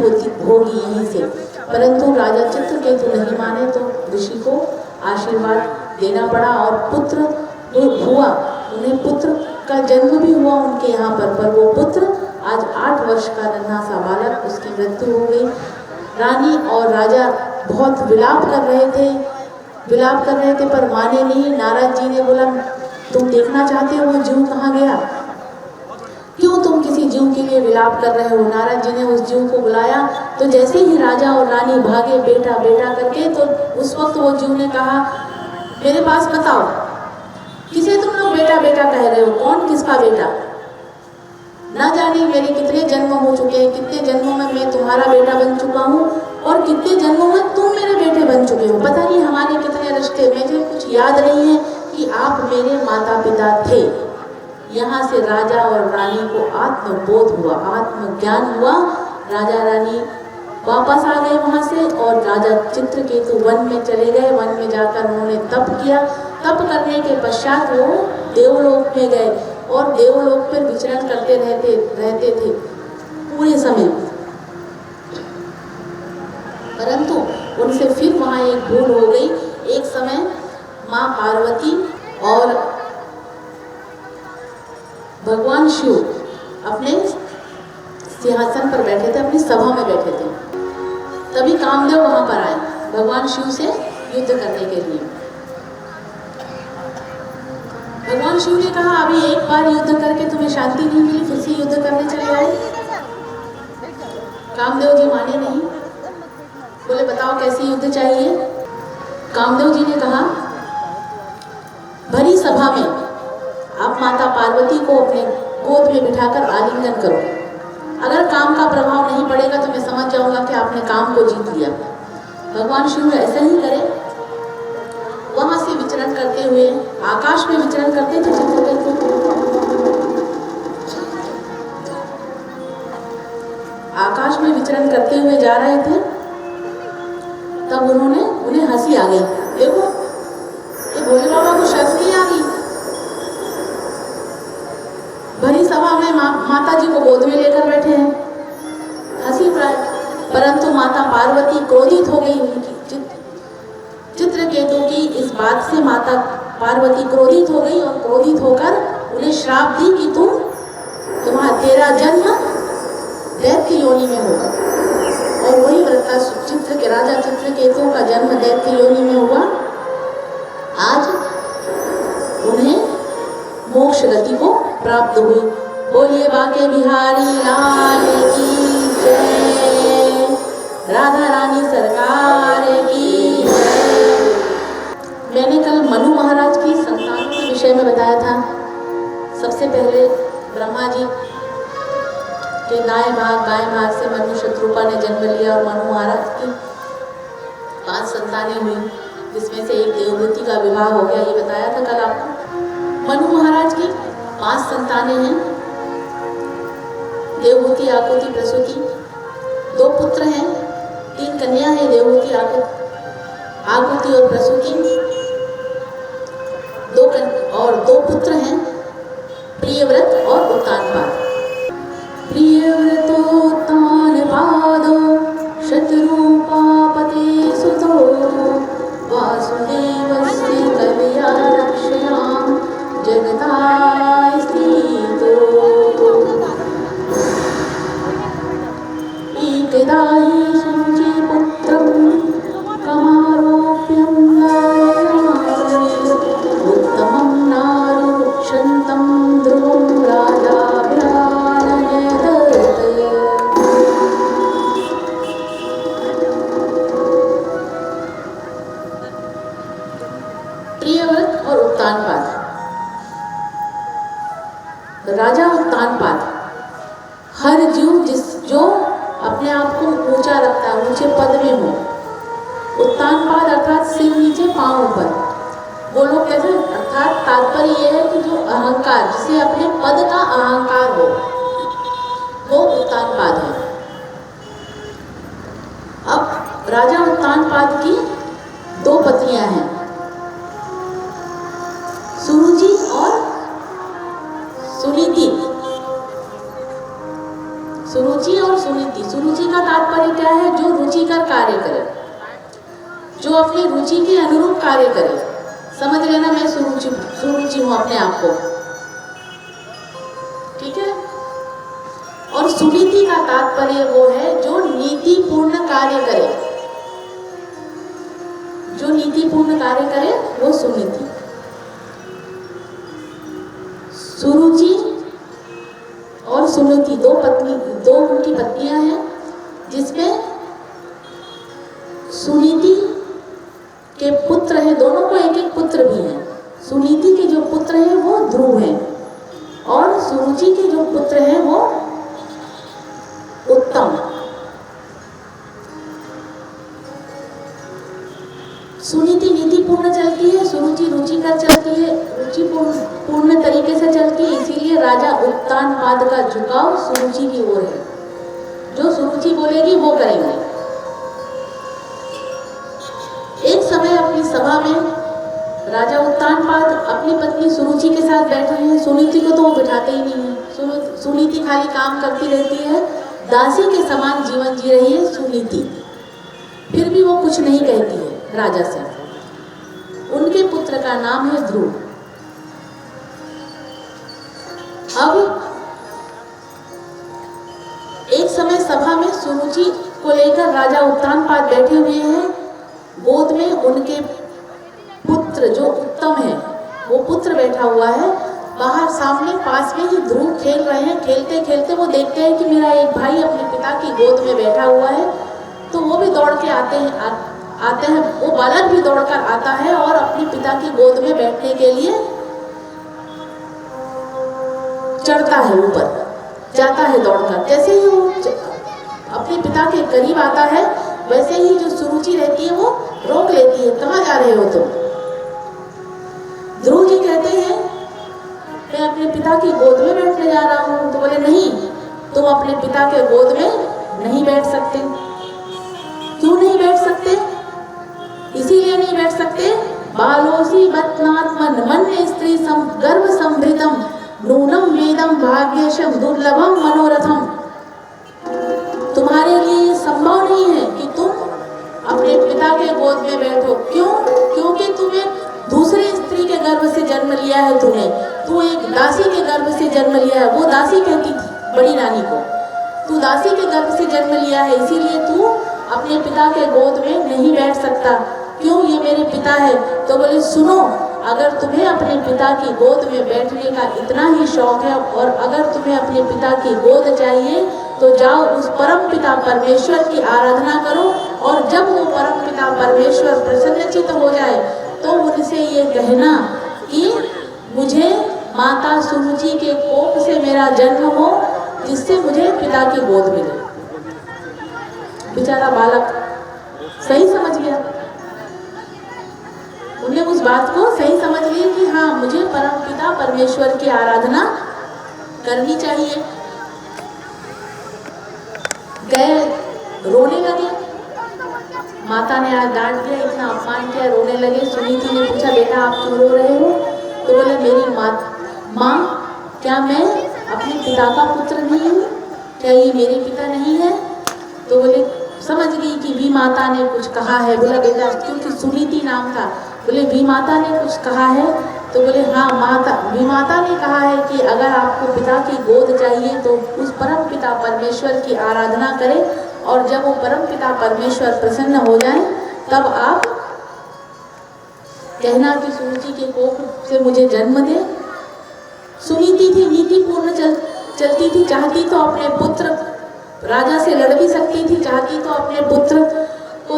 होगी यहीं से। परंतु राजा चित्रकेतु नहीं माने तो ऋषि को आशीर्वाद देना पड़ा और पुत्र हुआ। उन्हें पुत्र का जन्म भी हुआ उनके यहाँ पर वो पुत्र आज 8 वर्ष का नन्हा सा बालक, उसकी मृत्यु हो गई। रानी और राजा बहुत विलाप कर रहे थे पर माने नहीं। नारद जी ने बोला, तुम देखना चाहते हो वो जीव कहाँ गया? क्यों तुम किसी जीव के लिए विलाप कर रहे हो? नारद जी ने उस जीव को बुलाया तो जैसे ही राजा और रानी भागे बेटा बेटा करके, तो उस वक्त वो जीव ने कहा, मेरे पास बताओ किसे तुम लोग बेटा बेटा कह रहे हो? कौन किसका बेटा? ना जाने मेरे कितने जन्म हो चुके हैं, कितने जन्मों में मैं तुम्हारा बेटा बन चुका हूँ और कितने जन्मों में तुम मेरे बेटे बन चुके हो। पता नहीं हमारे कितने रिश्ते, मुझे कुछ याद नहीं है कि आप मेरे माता पिता थे। यहाँ से राजा और रानी को आत्मबोध हुआ, आत्मज्ञान हुआ। राजा रानी वापस आ गए वहाँ से और राजा चित्रकेतु वन में चले गए। वन में जाकर उन्होंने तप किया। तप करने के पश्चात वो देवलोक में गए और देवलोक पर विचरण करते रहते थे पूरे समय। परंतु उनसे फिर वहाँ एक भूल हो गई। एक समय माँ पार्वती और भगवान शिव अपने सिंहासन पर बैठे थे, अपनी सभा में बैठे थे। तभी कामदेव वहां पर आए भगवान शिव से युद्ध करने के लिए। भगवान शिव ने कहा, अभी एक बार युद्ध करके तुम्हें शांति नहीं मिली, फिर से युद्ध करने चले आए। कामदेव जी माने नहीं, बोले बताओ कैसी युद्ध चाहिए। कामदेव जी ने कहा, भरी सभा में आप माता पार्वती को अपने गोद में बिठाकर आलिंगन करो। अगर काम का प्रभाव नहीं पड़ेगा तो मैं समझ जाऊंगा कि आपने काम को जीत लिया। भगवान शिव ऐसा ही करे। वहां से विचरण करते हुए आकाश में विचरण करते थे चित्रकेतु। आकाश में विचरण करते हुए जा रहे थे, तब उन्हें हंसी आ गई। देखो ये भोले बाबा को शर्म नहीं आ गई। भरी सभा में माता जी को गोद में लेकर बैठे हैं माता पार्वती क्रोधित हो गई। उनकी चित्रकेतु की इस बात से माता पार्वती क्रोधित हो गई और क्रोधित होकर उन्हें श्राप दी कि तेरा जन्म दैत्य योनि में होगा। और वही वृत्तासुर के राजा चित्रकेतु का जन्म दैत्य योनि में हुआ। आज उन्हें मोक्ष गति को प्राप्त हुई। बोलिए बाके बिहारी लाल की जय, राधा रानी सरकार की जय। मैंने कल मनु महाराज की संतानों के विषय में बताया था। सबसे पहले ब्रह्मा जी के दाएं भाग से मनु शत्रुपा ने जन्म लिया और मनु महाराज की 5 संतानें हुई, जिसमें से एक देवहूति का विवाह हो गया। ये बताया था कल आपको। मनु महाराज की 5 संतानें हैं, देवहूति, आकुति, प्रसूति। 2 पुत्र हैं, 3 कन्या हैं, देवहूति, आकुति और प्रसूति। 2 पुत्र हैं, प्रियव्रत और उत्तानपाद। प्रियव्रतोत्तानपादो शत्रुपापते सुतो वासुदेवस्य कलया रक्षयां जगताय स्थितो। एकदा हि सुरुचिपुत्रं कमारोप्यं उत्तमं नारुक्षन्तं ध्रुवं राजाभिरानयत्। प्रियव्रत और उत्तानपाद। राजा उत्तानपाद हर जीव जो अपने आप को ऊंचा रखता है, ऊंचे पद में हो। उत्तानपाद अर्थात सिर नीचे पांव ऊपर, वो लोग कहते हैं। अर्थात तात्पर्य यह है कि जो अहंकार, जिसे अपने पद का अहंकार हो, वो उत्तानपाद है। अब राजा उत्तानपाद की 2 पत्नियां हैं, सुरुचि और सुनीति। सुरुचि और सुनीति। सुरुचि का तात्पर्य क्या है? जो रुचिकर कार्य करे, जो अपनी रुचि के अनुरूप कार्य करे। समझ लेना, मैं सुरुचि हूं अपने आप को, ठीक है। और सुनीति का तात्पर्य वो है जो नीतिपूर्ण कार्य करे। जो नीतिपूर्ण कार्य करे वो सुनीति। सुरुचि और सुनीति 2 उनकी पत्नियां हैं, जिसमें सुनीति के पुत्र हैं। दोनों को एक पुत्र भी हैं। सुनीति के जो पुत्र हैं वो ध्रुव हैं और सुरुचि के जो पुत्र हैं वो उत्तम। सुनीति नीतिपूर्ण चलती है, सुरुचि रुचिकर चलती है, रुचिपूर्ण तरीके से चलती है। इसीलिए राजा उत्तानपाद का झुकाव सुरुचि की ओर है। जो सुरुचि बोलेगी वो करेंगे। एक समय अपनी सभा में राजा उत्तानपाद अपनी पत्नी सुरुचि के साथ बैठे हैं। सुनीति को तो वो बिठाते ही नहीं है। सुनीति खाली काम करती रहती है, दासी के समान जीवन जी रही है सुनीति। फिर भी वो कुछ नहीं कहती है राजा से। उनके पुत्र का नाम है ध्रुव। अब एक समय सभा में सुरुचि को लेकर राजा उत्तानपाद बैठे हुए हैं। गोद में उनके पुत्र जो उत्तम है वो पुत्र बैठा हुआ है। बाहर सामने पास में ही ध्रुव खेल रहे हैं। खेलते खेलते वो देखते हैं कि मेरा एक भाई अपने पिता की गोद में बैठा हुआ है, तो वो भी दौड़ के आते हैं। वो बालक भी दौड़कर आता है और अपने पिता की गोद में बैठने के लिए चढ़ता है, ऊपर जाता है दौड़कर। जैसे ही वो अपने पिता के करीब आता है, वैसे ही जो सुरुचि रहती है वो रोक लेती है। कहाँ जा रहे हो तुम? ध्रुव जी कहते हैं मैं अपने पिता की गोद में बैठने जा रहा हूँ। तो बोले नहीं, तुम अपने पिता के गोद में नहीं बैठ सकते। क्यों नहीं बैठ सकते? इसीलिए नहीं बैठ सकते, बालोसी बत्नात्मन मन स्त्री गर्भ संभृतम नूनम वेदम भाग्यशम दुर्लभम मनोरथम। तुम्हारे लिए संभव नहीं है कि में बैठो। क्यों? क्योंकि तुम्हें दूसरी स्त्री के गर्भ से जन्म लिया है, तू एक दासी के गर्भ से जन्म लिया है। वो दासी कहती थी बड़ी रानी को, तू दासी के गर्भ से जन्म लिया है, इसीलिए तू अपने पिता के गोद में नहीं बैठ सकता। क्यों? ये मेरे पिता है। तो बोले सुनो, अगर तुम्हें अपने पिता की गोद में बैठने का इतना ही शौक है और अगर तुम्हें अपने पिता की गोद चाहिए तो जाओ उस परम पिता परमेश्वर की आराधना करो, और जब वो परम पिता परमेश्वर प्रसन्नचित्त हो जाए तो उनसे ये कहना कि मुझे माता सुरुचि के कोख से मेरा जन्म हो, जिससे मुझे पिता की गोद मिले। बेचारा बालक सही समझ गया, उन्हें उस बात को सही समझ लिया कि हाँ, मुझे परम पिता परमेश्वर की आराधना करनी चाहिए। गए, रोने लगे। माता ने आज डांट दिया, इतना अपमान किया, रोने लगे। सुनीति ने पूछा बेटा आप क्यों रो रहे हो? तो बोले मेरी माँ, क्या मैं अपने पिता का पुत्र नहीं हूँ? क्या ये मेरे पिता नहीं है? तो बोले समझ गई कि वी माता ने कुछ कहा है। बोला बेटा, क्योंकि सुनीति नाम था, बोले वी माता ने कुछ कहा है? तो बोले हाँ वी माता ने कहा है कि अगर आपको पिता की गोद चाहिए तो उस परम पिता परमेश्वर की आराधना करें, और जब वो परम पिता परमेश्वर प्रसन्न हो जाए तब आप कहना कि सुरुचि के कोख से मुझे जन्म दे। सुनीति थी, नीतिपूर्ण चलती थी, चाहती तो अपने पुत्र राजा से लड़ भी सकती थी, चाहती तो अपने पुत्र को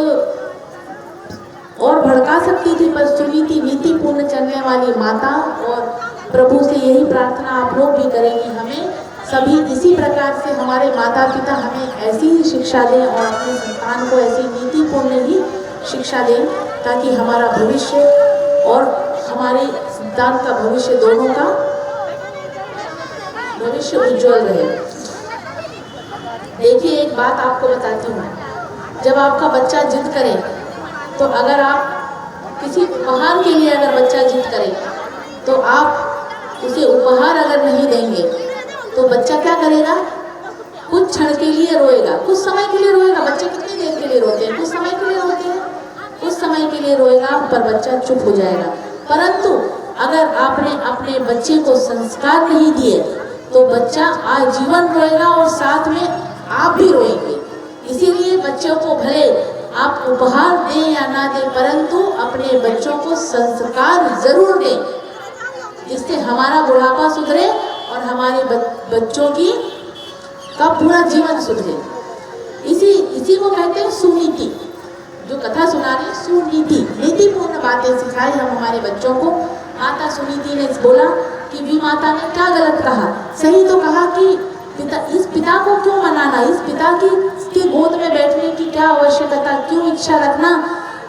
और भड़का सकती थी, पर सुनीति नीतिपूर्ण चलने वाली माता, और प्रभु से यही प्रार्थना आप लोग भी करें कि हमें सभी इसी प्रकार से हमारे माता पिता हमें ऐसी ही शिक्षा दें और अपने संतान को ऐसी नीतिपूर्ण ही शिक्षा दें, ताकि हमारा भविष्य और हमारे संतान का भविष्य दोनों का भविष्य उज्जवल रहे। देखिए एक बात आपको बताती हूँ, जब आपका बच्चा जिद करे तो अगर आप किसी उपहार के लिए अगर बच्चा जिद करे तो आप उसे उपहार अगर नहीं देंगे तो बच्चा क्या करेगा? कुछ क्षण के लिए रोएगा, कुछ समय के लिए रोएगा। बच्चे कितनी देर के लिए रोते हैं? कुछ समय के लिए रोते हैं, कुछ समय के लिए रोएगा, पर बच्चा चुप हो जाएगा। परंतु अगर आपने अपने बच्चे को संस्कार नहीं दिए तो बच्चा आजीवन रोएगा और साथ में आप भी रोएंगे। इसीलिए बच्चों को भले आप उपहार दें या ना दें, परंतु अपने बच्चों को संस्कार जरूर दें, जिससे हमारा बुढ़ापा सुधरे और हमारे बच्चों का पूरा जीवन सुधरे। इसी को कहते हैं सुनीति। जो कथा सुना रही सुनीति, नीतिपूर्ण बातें सिखाई हम हमारे बच्चों को। माता सुनीति ने बोला कि वी माता ने क्या गलत कहा? सही तो कहा कि इस पिता को क्यों मनाना, इस पिता की गोद में बैठने की क्या आवश्यकता, क्यों इच्छा रखना?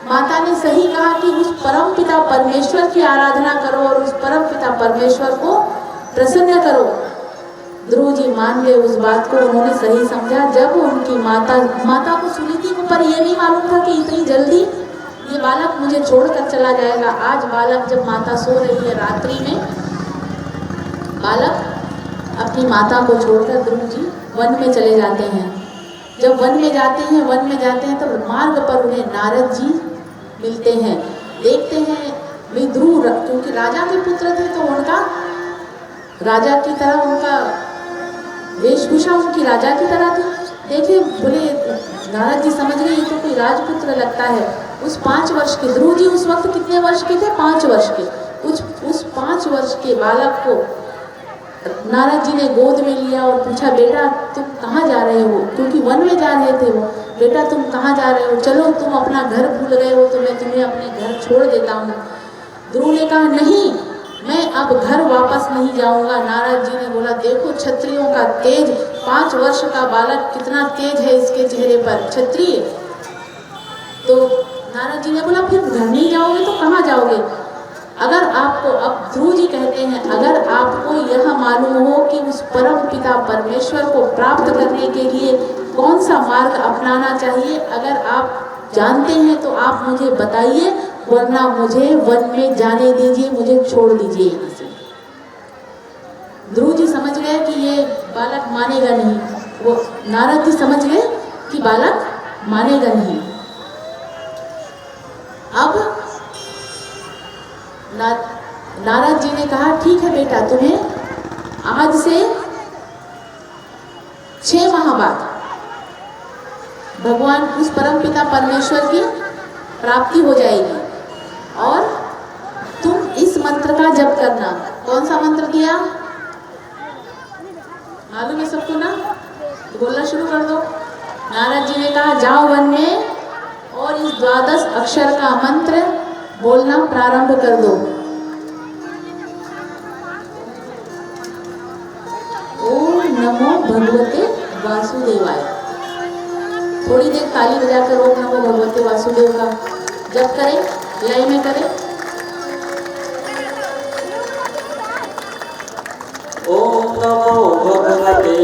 माता ने सही कहा कि उस परम पिता परमेश्वर की आराधना करो और उस परम पिता परमेश्वर को प्रसन्न करो। ध्रुव जी मान गए उस बात को, उन्होंने सही समझा। जब उनकी माता को सुनीति को पर यह नहीं मालूम था कि इतनी जल्दी ये बालक मुझे छोड़कर चला जाएगा। आज बालक जब माता सो रही है रात्रि में, बालक अपनी माता को छोड़कर ध्रुव जी वन में चले जाते हैं। जब वन में जाते हैं तो मार्ग पर उन्हें नारद जी मिलते हैं। देखते हैं वे ध्रुव, क्योंकि राजा के पुत्र थे तो उनका राजा की तरह उनका वेशभूषा उनकी राजा की तरह थी। देखे बोले नारद जी समझ गए ये तो कोई राजपुत्र लगता है। उस 5 वर्ष के ध्रुव जी उस वक्त कितने वर्ष के थे? 5 वर्ष के। उस 5 वर्ष के बालक को नारद जी ने गोद में लिया और पूछा बेटा तुम कहाँ जा रहे हो? क्योंकि वन में जा रहे थे वो। बेटा तुम कहाँ जा रहे हो? चलो तुम अपना घर भूल गए हो तो मैं तुम्हें अपने घर छोड़ देता हूँ। ध्रुव ने कहा नहीं, मैं अब घर वापस नहीं जाऊंगा। नारद जी ने बोला देखो क्षत्रियों का तेज, 5 वर्ष का बालक कितना तेज है इसके चेहरे पर, क्षत्रिय। तो नारद जी ने बोला फिर घर नहीं जाओगे तो कहाँ जाओगे? अगर आपको, अब ध्रुव जी कहते हैं, अगर आपको यह मालूम हो कि उस परम पिता परमेश्वर को प्राप्त करने के लिए कौन सा मार्ग अपनाना चाहिए, अगर आप जानते हैं तो आप मुझे बताइए, वरना मुझे वन में जाने दीजिए, मुझे छोड़ दीजिए यहाँ से। ध्रुव जी समझ गए कि ये बालक मानेगा नहीं। वो नारद जी समझ गए कि बालक मानेगा नहीं। नारद जी ने कहा ठीक है बेटा, तुम्हें आज से 6 माह बाद भगवान उस परमपिता परमेश्वर की प्राप्ति हो जाएगी और तुम इस मंत्र का जप करना। कौन सा मंत्र दिया मालूम है सबको ना? तो बोलना शुरू कर दो। नारद जी ने कहा जाओ वन में और इस 12 अक्षर का मंत्र बोलना प्रारंभ कर दो। ओम नमो भगवते वासुदेवाय। थोड़ी देर ताली बजाकर ओम नमो भगवते वासुदेव का जप करें, लय में करें। ओम नमो भगवते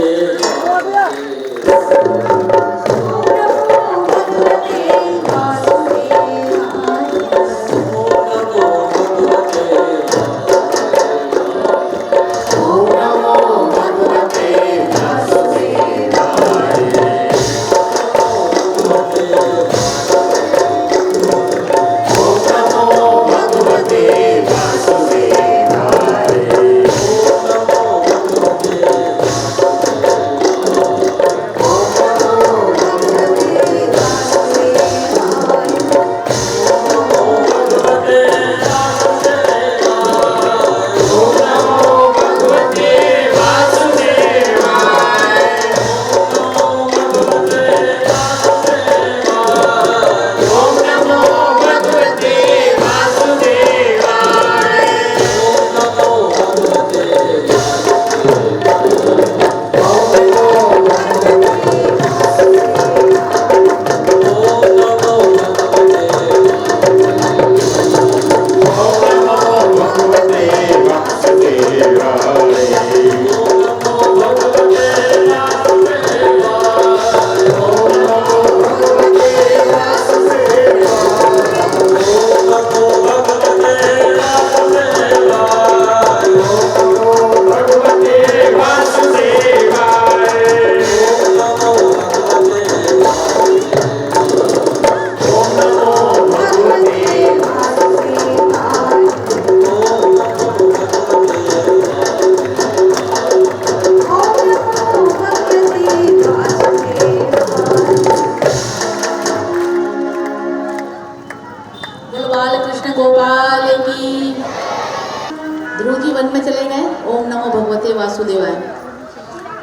ध्रुव जी वन में चले गए। ओम नमो भगवते वासुदेवाय।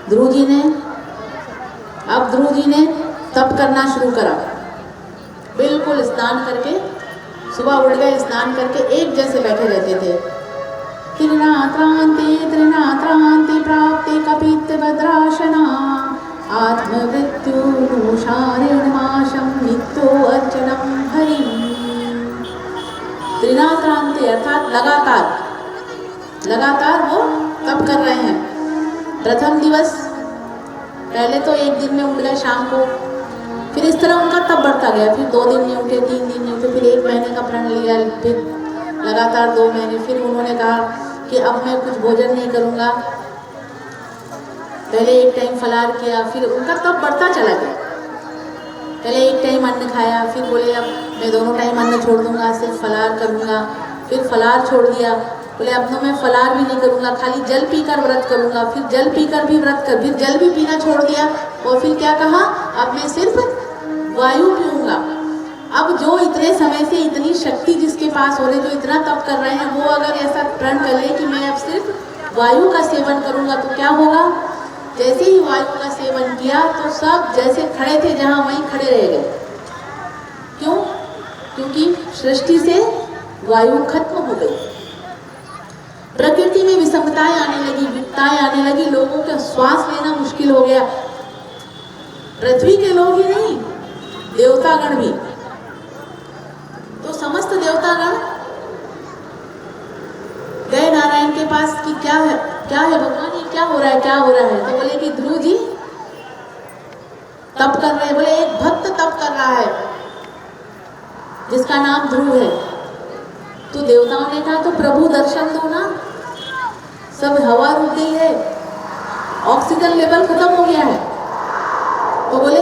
ध्रुव जी ने तप करना शुरू करा। बिल्कुल स्नान करके सुबह उठ गए, स्नान करके एक जैसे बैठे रहते थे। त्रिनात्रांते प्राप्ते कपित्त भद्राशना आत्मवृत्त्यु शारेणमाशं नित्यो अर्चनम हरि। त्रिनात्रांते अर्थात लगातार वो तप कर रहे हैं। प्रथम दिवस पहले तो एक दिन में उठ गए शाम को, फिर इस तरह उनका तप बढ़ता गया। फिर 2 दिन नहीं उठे, 3 दिन नहीं उठे, फिर 1 महीने का प्रण लिया, फिर लगातार 2 महीने। फिर उन्होंने कहा कि अब मैं कुछ भोजन नहीं करूँगा। पहले एक टाइम फलाहार किया, फिर उनका तप बढ़ता चला गया। पहले एक टाइम अन्न खाया, फिर बोले अब मैं दोनों टाइम अन्न छोड़ दूंगा, सिर्फ फलाहार करूँगा। फिर फलाहार छोड़ दिया, बोले अब तो मैं फलाहार भी नहीं करूँगा, खाली जल पीकर व्रत करूँगा। फिर जल पीकर भी व्रत कर, फिर जल भी पीना छोड़ दिया। और फिर क्या कहा, अब मैं सिर्फ वायु पीऊँगा। अब जो इतने समय से इतनी शक्ति जिसके पास हो रही, जो इतना तप कर रहे हैं, वो अगर ऐसा प्रण कर ले कि मैं अब सिर्फ वायु का सेवन करूँगा तो क्या होगा। जैसे ही वायु का सेवन किया तो सब जैसे खड़े थे जहाँ वहीं खड़े रह गए। क्यों? क्योंकि सृष्टि से वायु खत्म हो गई। प्रकृति में विषमताएं आने लगी, विपताएं आने लगी, लोगों का श्वास लेना मुश्किल हो गया। पृथ्वी के लोग ही नहीं, देवतागण भी। तो समस्त देवतागण गए नारायण के पास कि क्या है भगवान, ये क्या हो रहा है, क्या हो रहा है। तो बोले कि ध्रुव जी तप कर रहे हैं। बोले एक भक्त तप कर रहा है जिसका नाम ध्रुव है। तो देवताओं ने कहा तो प्रभु दर्शन दो ना, सब हवा रुक गई है, ऑक्सीजन लेवल खत्म हो गया है। तो बोले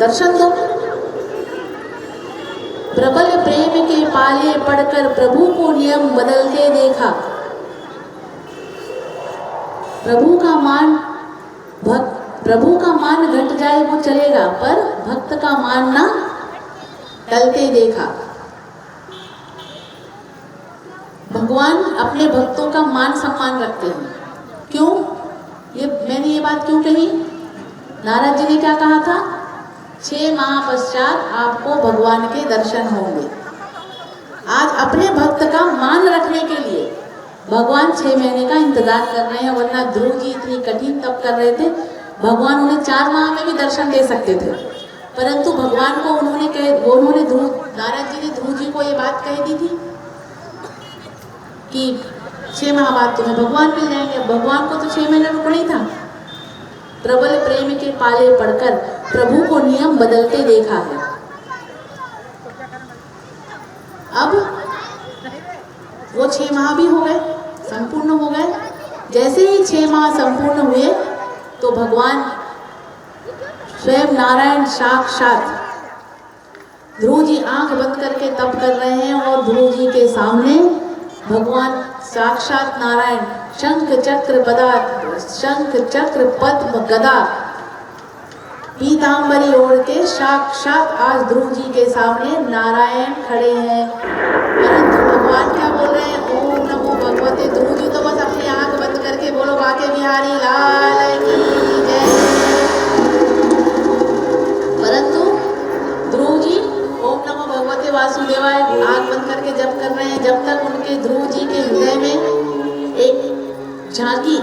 दर्शन दो। प्रबल प्रेम के पाले पड़कर पर प्रभु को नियम बदलते देखा। प्रभु का मान घट जाए वो चलेगा, पर भक्त का मान ना टलते देखा। भगवान अपने भक्तों का मान सम्मान रखते हैं। क्यों? मैंने ये बात क्यों कही? नारद जी ने क्या कहा था? 6 माह पश्चात आपको भगवान के दर्शन होंगे। आज अपने भक्त का मान रखने के लिए भगवान 6 महीने का इंतजार कर रहे हैं, वरना ध्रुव जी इतनी कठिन तप कर रहे थे। भगवान उन्हें 4 माह में भी दर्शन दे सकते थे, परंतु भगवान को नारद जी ने ध्रुव जी को ये बात कह दी थी कि 6 माह बाद तुम्हें भगवान मिल जाएंगे। भगवान को तो 6 महीने रुकना ही था। प्रबल प्रेम के पाले पड़कर प्रभु को नियम बदलते देखा है। अब वो 6 माह भी हो गए, संपूर्ण हो गए। जैसे ही 6 माह संपूर्ण हुए तो भगवान स्वयं नारायण साक्षात, ध्रुव जी आंख बंद करके तप कर रहे हैं और ध्रुव जी के सामने भगवान साक्षात नारायण शंख चक्र पद्म गदा पीतांबरी ओढ़ के साक्षात आज ध्रुव जी के सामने नारायण खड़े हैं। परंतु भगवान क्या बोल रहे हैं? ओम नमो भगवते। ध्रुव जी तो बस अपनी आंख बंद करके बोलो बाके बिहारी लाल की जय। परंतु ध्रुव जी ओम नमो भगवते वासुदेवाय आंख बंद करके जप कर रहे हैं, जब तक उनके ध्रुव जी के हृदय में एक झांकी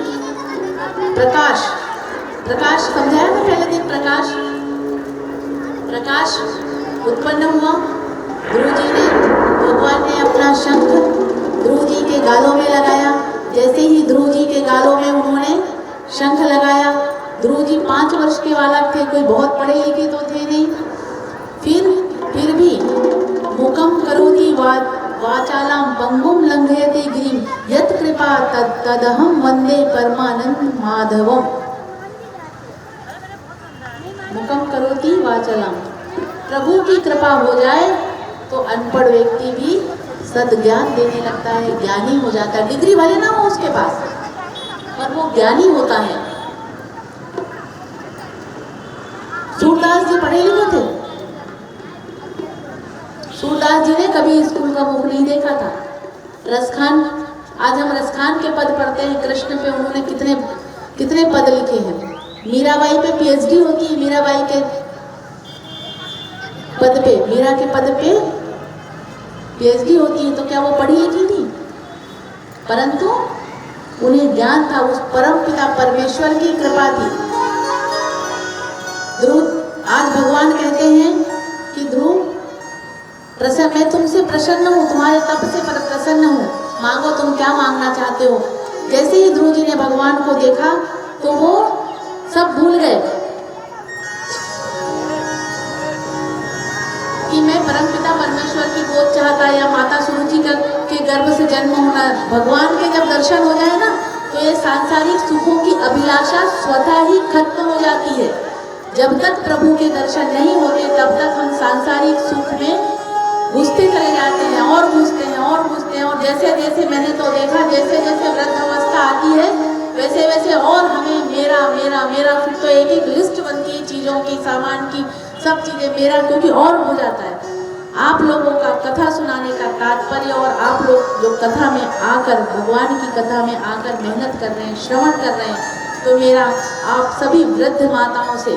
प्रकाश समझाया था पहले दिन। प्रकाश उत्पन्न हुआ। ध्रुव जी ने, भगवान ने अपना शंख ध्रुव जी के गालों में लगाया। जैसे ही ध्रुव जी के गालों में उन्होंने शंख लगाया, ध्रुव जी 5 वर्ष के बालक थे, कोई बहुत पढ़े लिखे तो थे नहीं। फिर भी मुखम करोति वाचालाम पंगुम लंघयते गिरिम यत् कृपा तदहम वंदे परमानंद माधवम। मुखम करोति वाचालाम, प्रभु की कृपा हो जाए तो अनपढ़ व्यक्ति भी सद्ज्ञान देने लगता है, ज्ञानी हो जाता है। डिग्री भले ना हो उसके पास, पर वो ज्ञानी होता है। सूरदास जी पढ़े लिखे थे। सूरदास जी ने कभी स्कूल का मुख नहीं देखा था। रसखान, आज हम रसखान के पद पढ़ते हैं। कृष्ण पे उन्होंने कितने पद लिखे हैं। मीराबाई पे पीएचडी होती है। मीराबाई के पद पे, मीरा के पद पे पीएचडी होती है। तो क्या वो पढ़ी लिखी थी? परंतु उन्हें ज्ञान था, उस परम पिता परमेश्वर की कृपा थी। ध्रुव, आज भगवान कहते हैं कि ध्रुव मैं तुमसे प्रसन्न हूँ, तुम्हारे तप से प्रसन्न हूँ, मांगो तुम क्या मांगना चाहते हो। जैसे ही ध्रुव जी ने भगवान को देखा तो वो सब भूल गए कि मैं परमपिता परमेश्वर की गोद चाहता या माता सुरुचि के गर्भ से जन्म होना। भगवान के जब दर्शन हो जाए ना तो ये सांसारिक सुखों की अभिलाषा स्वतः ही खत्म हो जाती है। जब तक प्रभु के दर्शन नहीं होते तब तक हम सांसारिक सुख में घुसते चले जाते हैं और घुसते हैं और जैसे जैसे मैंने तो देखा, जैसे जैसे वृद्ध अवस्था आती है वैसे वैसे और हमें मेरा मेरा मेरा, फिर तो एक लिस्ट बनती है चीज़ों की, सामान की, सब चीज़ें मेरा, क्योंकि और हो जाता है। आप लोगों का कथा सुनाने का तात्पर्य, और आप लोग जो कथा में आकर, भगवान की कथा में आकर मेहनत कर रहे हैं, श्रवण कर रहे हैं, तो मेरा आप सभी वृद्ध माताओं से,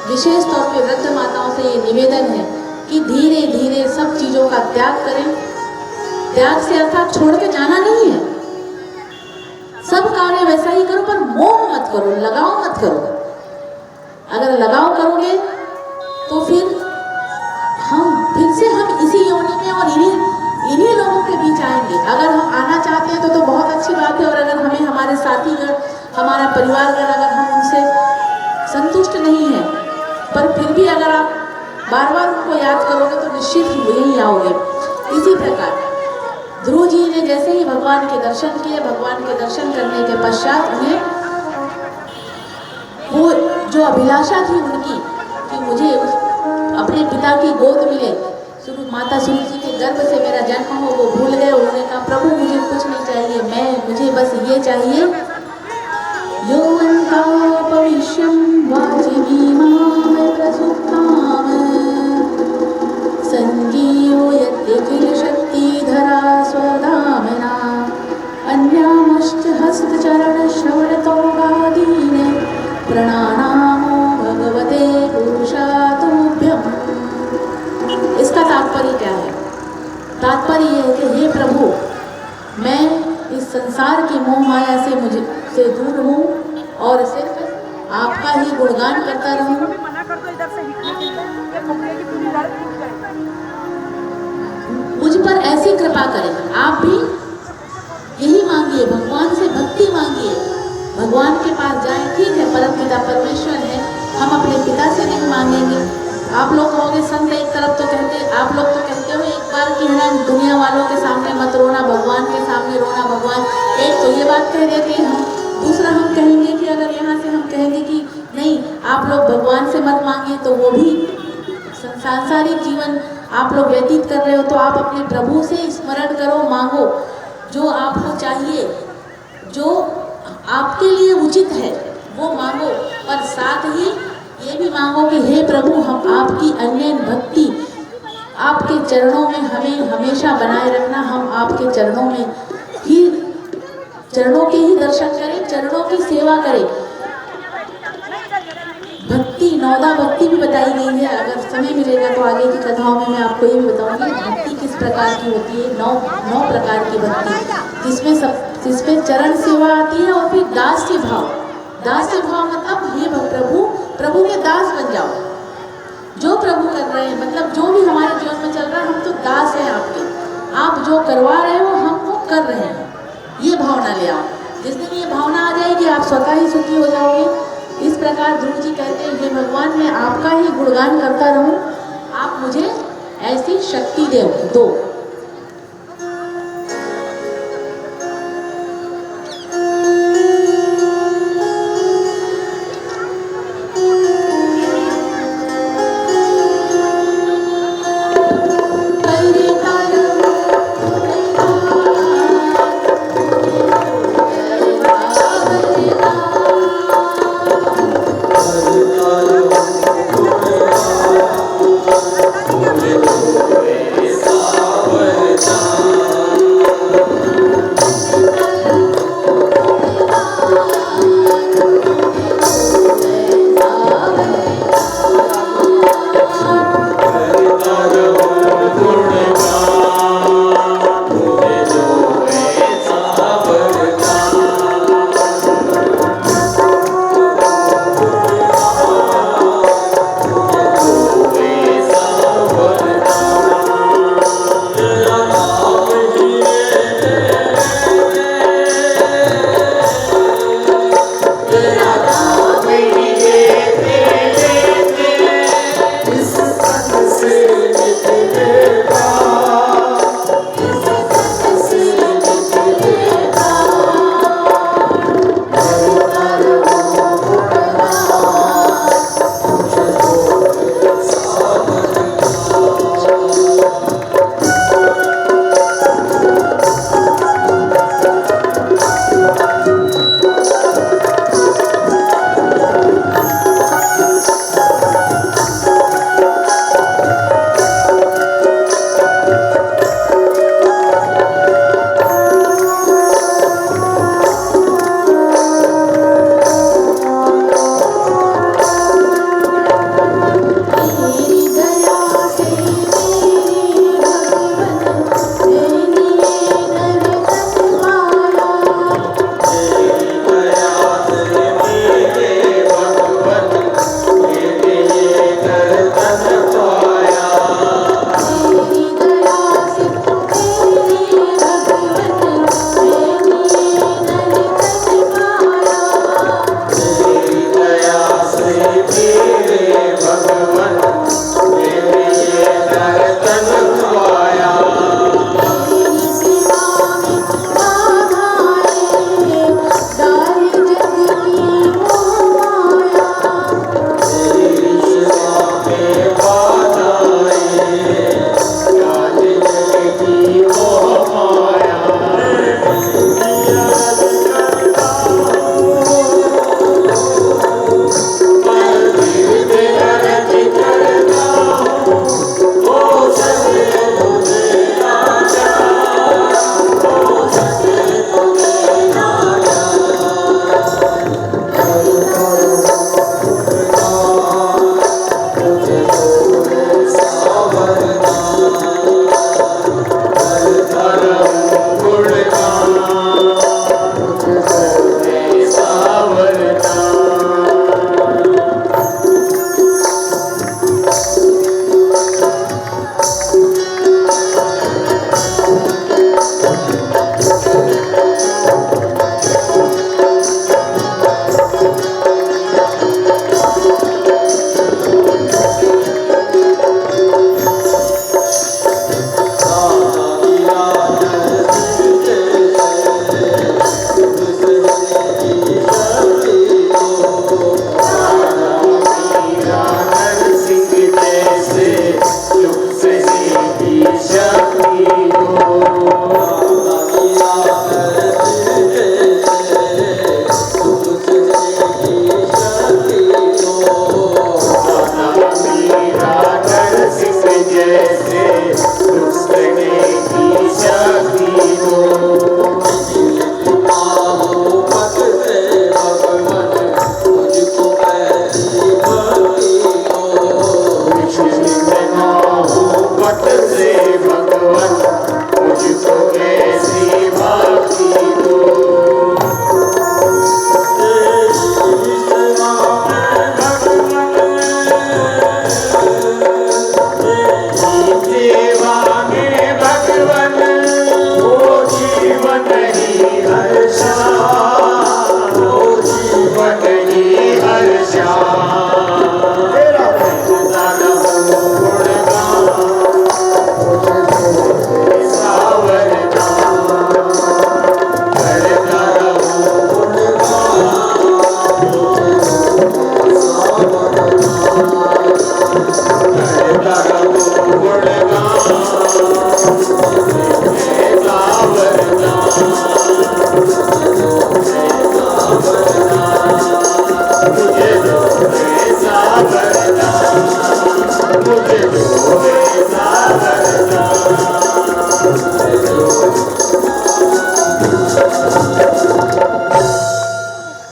विशेष तौर पे वृद्ध माताओं से ये निवेदन है कि धीरे धीरे सब चीज़ों का त्याग करें। त्याग से अर्थात छोड़ के जाना नहीं है, सब कार्य वैसा ही करो, पर मोह मत करो, लगाव मत करो। अगर लगाव करोगे तो फिर से हम इसी योनि में और इन्हीं लोगों के बीच आएंगे। अगर हम आना चाहते हैं तो बहुत अच्छी बात है, और अगर हमें हमारे साथीगण, हमारा परिवारगण, अगर हम उनसे संतुष्ट नहीं है, पर फिर भी अगर आप बार बार उनको याद करोगे तो निश्चित ही यहीं आओगे। इसी प्रकार ध्रुव जी ने जैसे ही भगवान के दर्शन किए, भगवान के दर्शन करने के पश्चात उन्हें वो जो अभिलाषा थी उनकी कि मुझे अपने पिता की गोद मिले, शुरू माता सूरज जी के गर्भ से मेरा जन्म हो, वो भूल गए। उन्होंने कहा प्रभु मुझे कुछ नहीं चाहिए, मुझे बस ये चाहिए, यो अंता भविष्यं वाजिनीमां प्रसुप्तां संजीवो यद्यखिल शक्तिधरा स्वधाम्ना अन्यामश्च हस्तचरण श्रवणतोगादीन् प्रणानामो भगवते पुरुषातुभ्यम्। इसका तात्पर्य क्या है? तात्पर्य यह है कि हे प्रभु, मैं इस संसार की मोह माया से दूर हूँ और सिर्फ आपका ही गुणगान करता रहूँ। मुझ पर ऐसी कृपा करें। आप भी यही मांगिए, भगवान से भक्ति मांगिए, भगवान के पास जाएं। ठीक है, परम पिता परमेश्वर है, हम अपने पिता से नहीं मांगेंगे। आप लोग कहोगे संत एक तरफ तो कहते, आप लोग तो कहते हो एक बार की है दुनिया वालों के सामने मत रोना, भगवान के सामने रोना। भगवान एक तो ये बात कह देते हैं हम, दूसरा हम कहेंगे कि अगर यहाँ से हम कहेंगे कि नहीं आप लोग भगवान से मत मांगिए, तो वो भी सांसारिक जीवन आप लोग व्यतीत कर रहे हो, तो आप अपने प्रभु से स्मरण करो, मांगो जो आपको चाहिए, जो आपके लिए उचित है वो मांगो। और साथ ही ये भी मांगो कि हे प्रभु, हम आपकी अन्य भक्ति, आपके चरणों में हमें हमेशा बनाए रखना। हम आपके चरणों के ही दर्शन करें, चरणों की सेवा करें। भक्ति, नौदा भक्ति भी बताई गई है। अगर समय मिलेगा तो आगे की कथाओं में मैं आपको ये भी बताऊंगी भक्ति किस प्रकार की होती है। 9 प्रकार की भक्ति, जिसमें चरण सेवा आती है और फिर दास्य भाव। दास्य भाव मतलब हे प्रभु के दास बन जाओ। जो प्रभु कर रहे हैं, मतलब जो भी हमारे जीवन में चल रहा है, हम तो दास हैं आपके। आप जो करवा रहे हो हम वो कर रहे हैं, ये भावना ले आओ। जिस दिन ये भावना आ जाएगी आप स्वतः ही सुखी हो जाओगे। इस प्रकार ध्रुव जी कहते हैं, हे भगवान, मैं आपका ही गुणगान करता रहूं, आप मुझे ऐसी शक्ति दो।